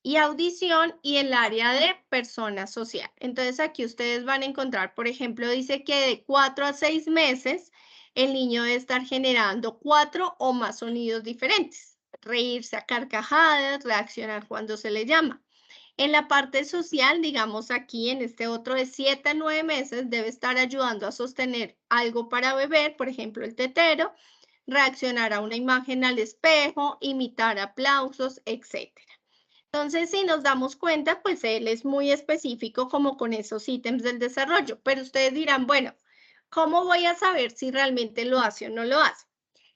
y audición y el área de persona social. Entonces aquí ustedes van a encontrar, por ejemplo, dice que de 4 a 6 meses el niño debe estar generando 4 o más sonidos diferentes, reírse a carcajadas, reaccionar cuando se le llama. En la parte social, digamos aquí en este otro de 7 a 9 meses, debe estar ayudando a sostener algo para beber, por ejemplo el tetero, reaccionar a una imagen al espejo, imitar aplausos, etc. Entonces, si nos damos cuenta, pues él es muy específico como con esos ítems del desarrollo, pero ustedes dirán, bueno, ¿cómo voy a saber si realmente lo hace o no lo hace?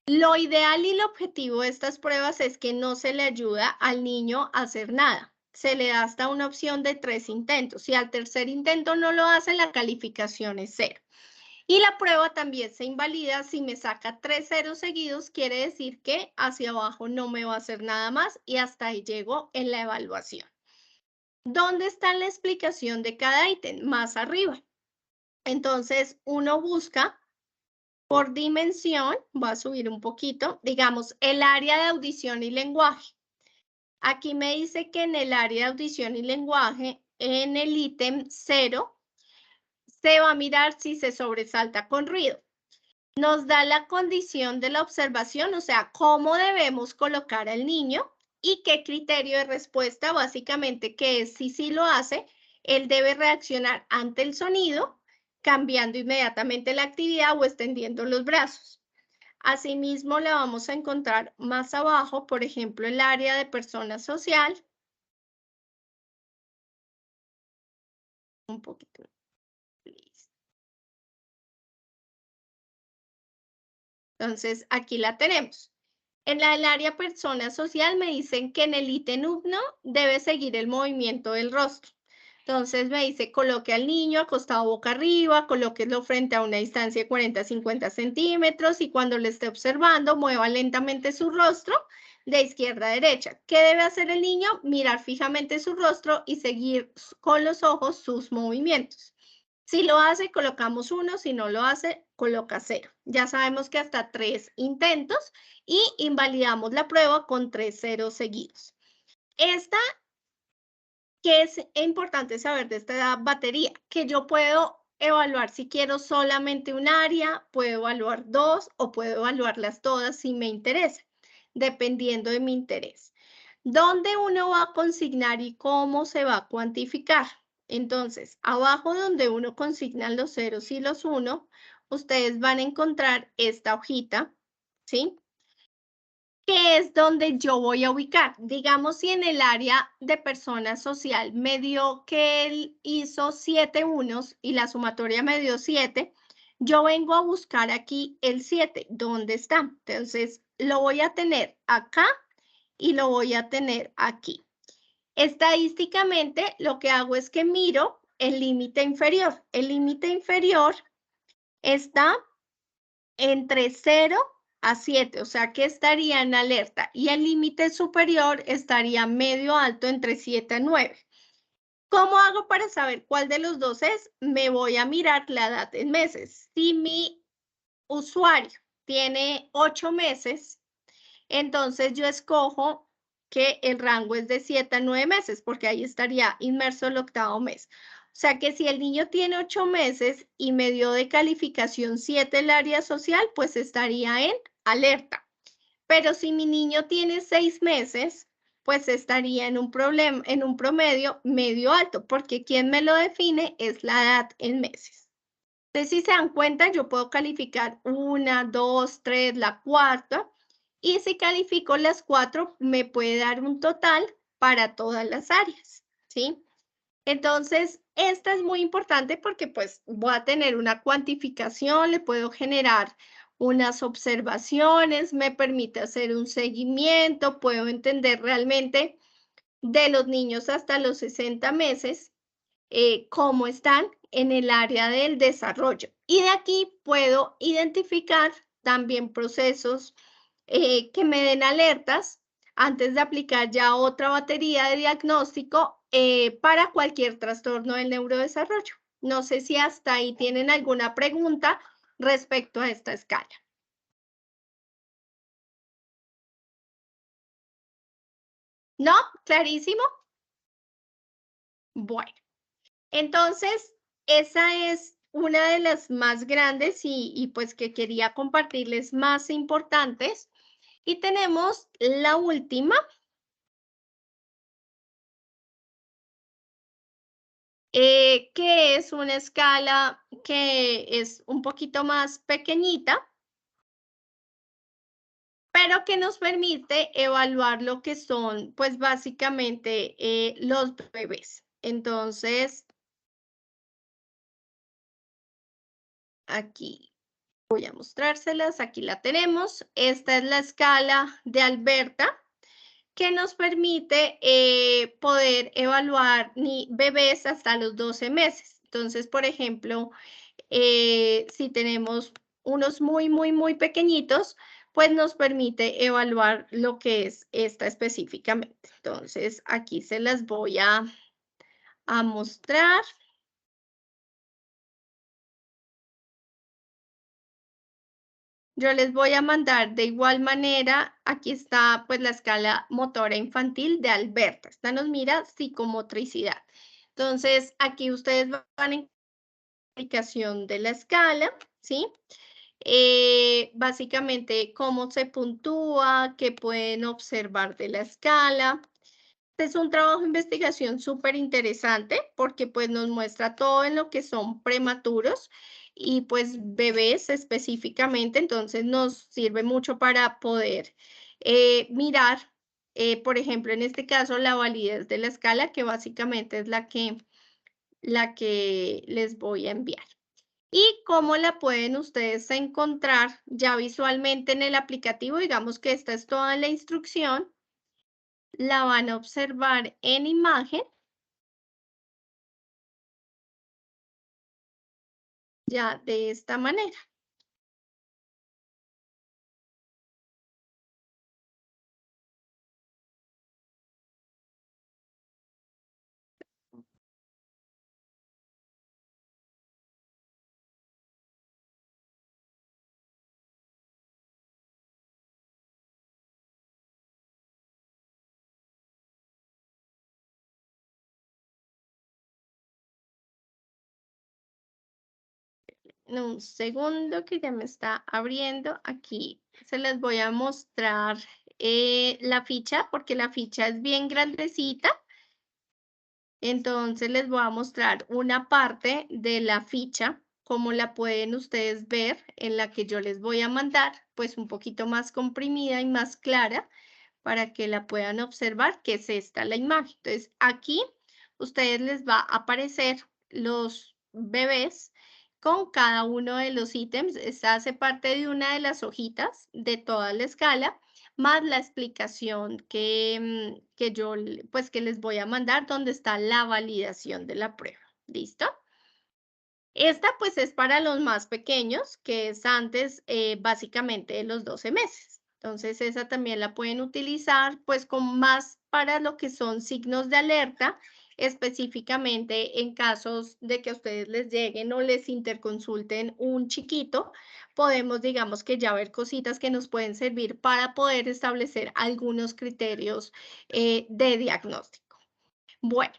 Lo ideal y el objetivo de estas pruebas es que no se le ayuda al niño a hacer nada. Se le da hasta una opción de 3 intentos. Si al tercer intento no lo hace, la calificación es 0. Y la prueba también se invalida si me saca 3 ceros seguidos, quiere decir que hacia abajo no me va a hacer nada más y hasta ahí llego en la evaluación. ¿Dónde está la explicación de cada ítem? Más arriba. Entonces, uno busca por dimensión, voy a subir un poquito, digamos, el área de audición y lenguaje. Aquí me dice que en el área de audición y lenguaje, en el ítem 0, se va a mirar si se sobresalta con ruido. Nos da la condición de la observación, o sea, cómo debemos colocar al niño y qué criterio de respuesta, básicamente, que es si sí lo hace, él debe reaccionar ante el sonido cambiando inmediatamente la actividad o extendiendo los brazos. Asimismo, la vamos a encontrar más abajo, por ejemplo, el área de persona social. Un poquito. Entonces, aquí la tenemos. En el área persona social me dicen que en el ítem 1 debe seguir el movimiento del rostro. Entonces me dice, coloque al niño acostado boca arriba, colóquelo frente a una distancia de 40 a 50 centímetros y cuando le esté observando, mueva lentamente su rostro de izquierda a derecha. ¿Qué debe hacer el niño? Mirar fijamente su rostro y seguir con los ojos sus movimientos. Si lo hace, colocamos 1, si no lo hace, coloca 0. Ya sabemos que hasta 3 intentos y invalidamos la prueba con 3 ceros seguidos. Esta, que es importante saber de esta batería, que yo puedo evaluar si quiero solamente un área, puedo evaluar 2 o puedo evaluarlas todas si me interesa, dependiendo de mi interés. ¿Dónde uno va a consignar y cómo se va a cuantificar? Entonces, abajo donde uno consigna los ceros y los 1, ustedes van a encontrar esta hojita, ¿sí? Que es donde yo voy a ubicar. Digamos, si en el área de persona social me dio que él hizo 7 unos y la sumatoria me dio 7, yo vengo a buscar aquí el 7. ¿Dónde está? Entonces, lo voy a tener acá y lo voy a tener aquí. Estadísticamente, lo que hago es que miro el límite inferior. El límite inferior está entre 0 a 7, o sea que estaría en alerta. Y el límite superior estaría medio alto entre 7 a 9. ¿Cómo hago para saber cuál de los dos es? Me voy a mirar la edad en meses. Si mi usuario tiene 8 meses, entonces yo escojo que el rango es de 7 a 9 meses, porque ahí estaría inmerso el octavo mes. O sea que si el niño tiene 8 meses y me dio de calificación 7 el área social, pues estaría en alerta. Pero si mi niño tiene 6 meses, pues estaría en un promedio medio alto, porque quien me lo define es la edad en meses. Entonces, si se dan cuenta, yo puedo calificar 1, 2, 3, la cuarta, y si califico las 4, me puede dar un total para todas las áreas, ¿sí? Entonces, esta es muy importante porque pues voy a tener una cuantificación, le puedo generar unas observaciones, me permite hacer un seguimiento, puedo entender realmente de los niños hasta los 60 meses cómo están en el área del desarrollo. Y de aquí puedo identificar también procesos que me den alertas antes de aplicar ya otra batería de diagnóstico para cualquier trastorno del neurodesarrollo. No sé si hasta ahí tienen alguna pregunta respecto a esta escala. ¿No? ¿Clarísimo? Bueno. Entonces, esa es una de las más grandes y pues que quería compartirles más importantes. Y tenemos la última, que es una escala que es un poquito más pequeñita, pero que nos permite evaluar lo que son, pues básicamente, los bebés. Entonces, aquí voy a mostrárselas, aquí la tenemos. Esta es la escala de Alberta, que nos permite poder evaluar bebés hasta los 12 meses. Entonces, por ejemplo, si tenemos unos muy pequeñitos, pues nos permite evaluar lo que es esta específicamente. Entonces, aquí se las voy a mostrar. Yo les voy a mandar de igual manera, aquí está pues la escala motora infantil de Alberta. Esta nos mira psicomotricidad. Entonces, aquí ustedes van en aplicación de la escala, ¿sí? Básicamente, cómo se puntúa, qué pueden observar de la escala. Es un trabajo de investigación súper interesante porque pues nos muestra todo en lo que son prematuros y pues bebés específicamente, entonces nos sirve mucho para poder mirar, por ejemplo, en este caso, la validez de la escala, que básicamente es la que les voy a enviar. ¿Y cómo la pueden ustedes encontrar ya visualmente en el aplicativo? Digamos que esta es toda la instrucción, la van a observar en imagen, ya de esta manera. En un segundo que ya me está abriendo, aquí se les voy a mostrar la ficha, porque la ficha es bien grandecita. Entonces les voy a mostrar una parte de la ficha, como la pueden ustedes ver, en la que yo les voy a mandar, pues un poquito más comprimida y más clara para que la puedan observar, que es esta la imagen. Entonces aquí ustedes les va a aparecer los bebés con cada uno de los ítems. Esta hace parte de una de las hojitas de toda la escala, más la explicación que yo, pues que les voy a mandar, donde está la validación de la prueba. ¿Listo? Esta pues es para los más pequeños, que es antes básicamente de los 12 meses. Entonces esa también la pueden utilizar pues con más para lo que son signos de alerta, específicamente en casos de que a ustedes les lleguen o les interconsulten un chiquito, podemos digamos que ya ver cositas que nos pueden servir para poder establecer algunos criterios de diagnóstico. Bueno,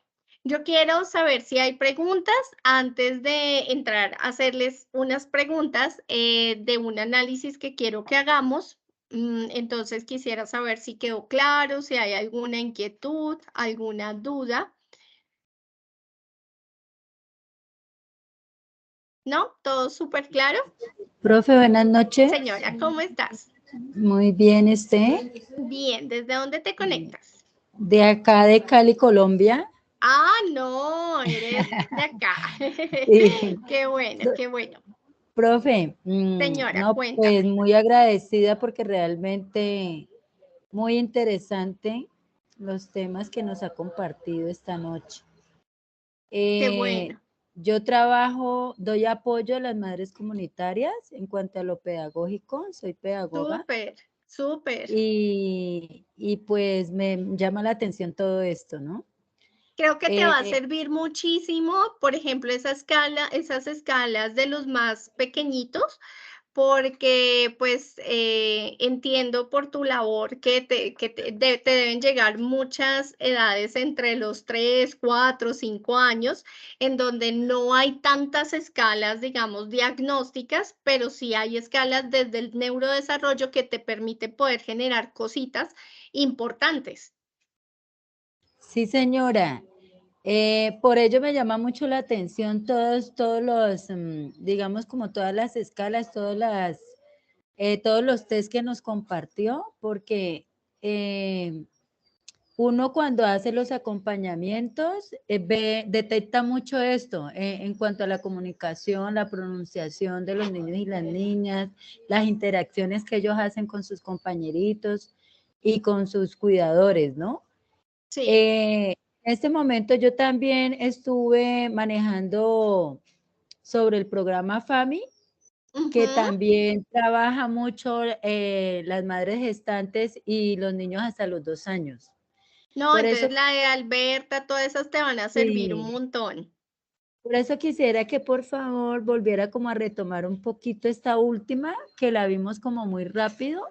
yo quiero saber si hay preguntas antes de entrar a hacerles unas preguntas de un análisis que quiero que hagamos. Entonces quisiera saber si quedó claro, si hay alguna inquietud, alguna duda. ¿No? ¿Todo súper claro? Profe, buenas noches. Señora, ¿cómo estás? Muy bien, ¿usted? Bien, ¿desde dónde te conectas? De acá de Cali, Colombia. Ah, no, eres de acá. Sí. Qué bueno, qué bueno. Profe, Señora, no, pues cuéntame. muy agradecida porque realmente muy interesante los temas que nos ha compartido esta noche. Qué Eh, bueno. yo doy apoyo a las madres comunitarias en cuanto a lo pedagógico, soy pedagoga Súper, súper. y pues me llama la atención todo esto, ¿no? Creo que te va a Eh, servir muchísimo, por ejemplo, esa escala, esas escalas de los más pequeñitos, porque pues entiendo por tu labor que te deben llegar muchas edades entre los 3, 4, 5 años, en donde no hay tantas escalas, digamos, diagnósticas, pero sí hay escalas desde el neurodesarrollo que te permite poder generar cositas importantes. sí, señora. Por ello me llama mucho la atención todos los, digamos, como todas las escalas, todos los test que nos compartió, porque uno cuando hace los acompañamientos detecta mucho esto en cuanto a la comunicación, la pronunciación de los niños y las niñas, las interacciones que ellos hacen con sus compañeritos y con sus cuidadores, ¿no? Sí. En este momento yo también estuve manejando sobre el programa FAMI, que Ujú. también trabaja mucho las madres gestantes y los niños hasta los 2 años. No, Por eso, entonces la de Alberta, todas esas te van a servir un sí, montón. por eso quisiera que por favor volviera como a retomar un poquito esta última, que la vimos como muy rápido,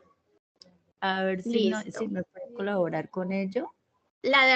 a ver si, no, si Listo. me puede colaborar con ello. La de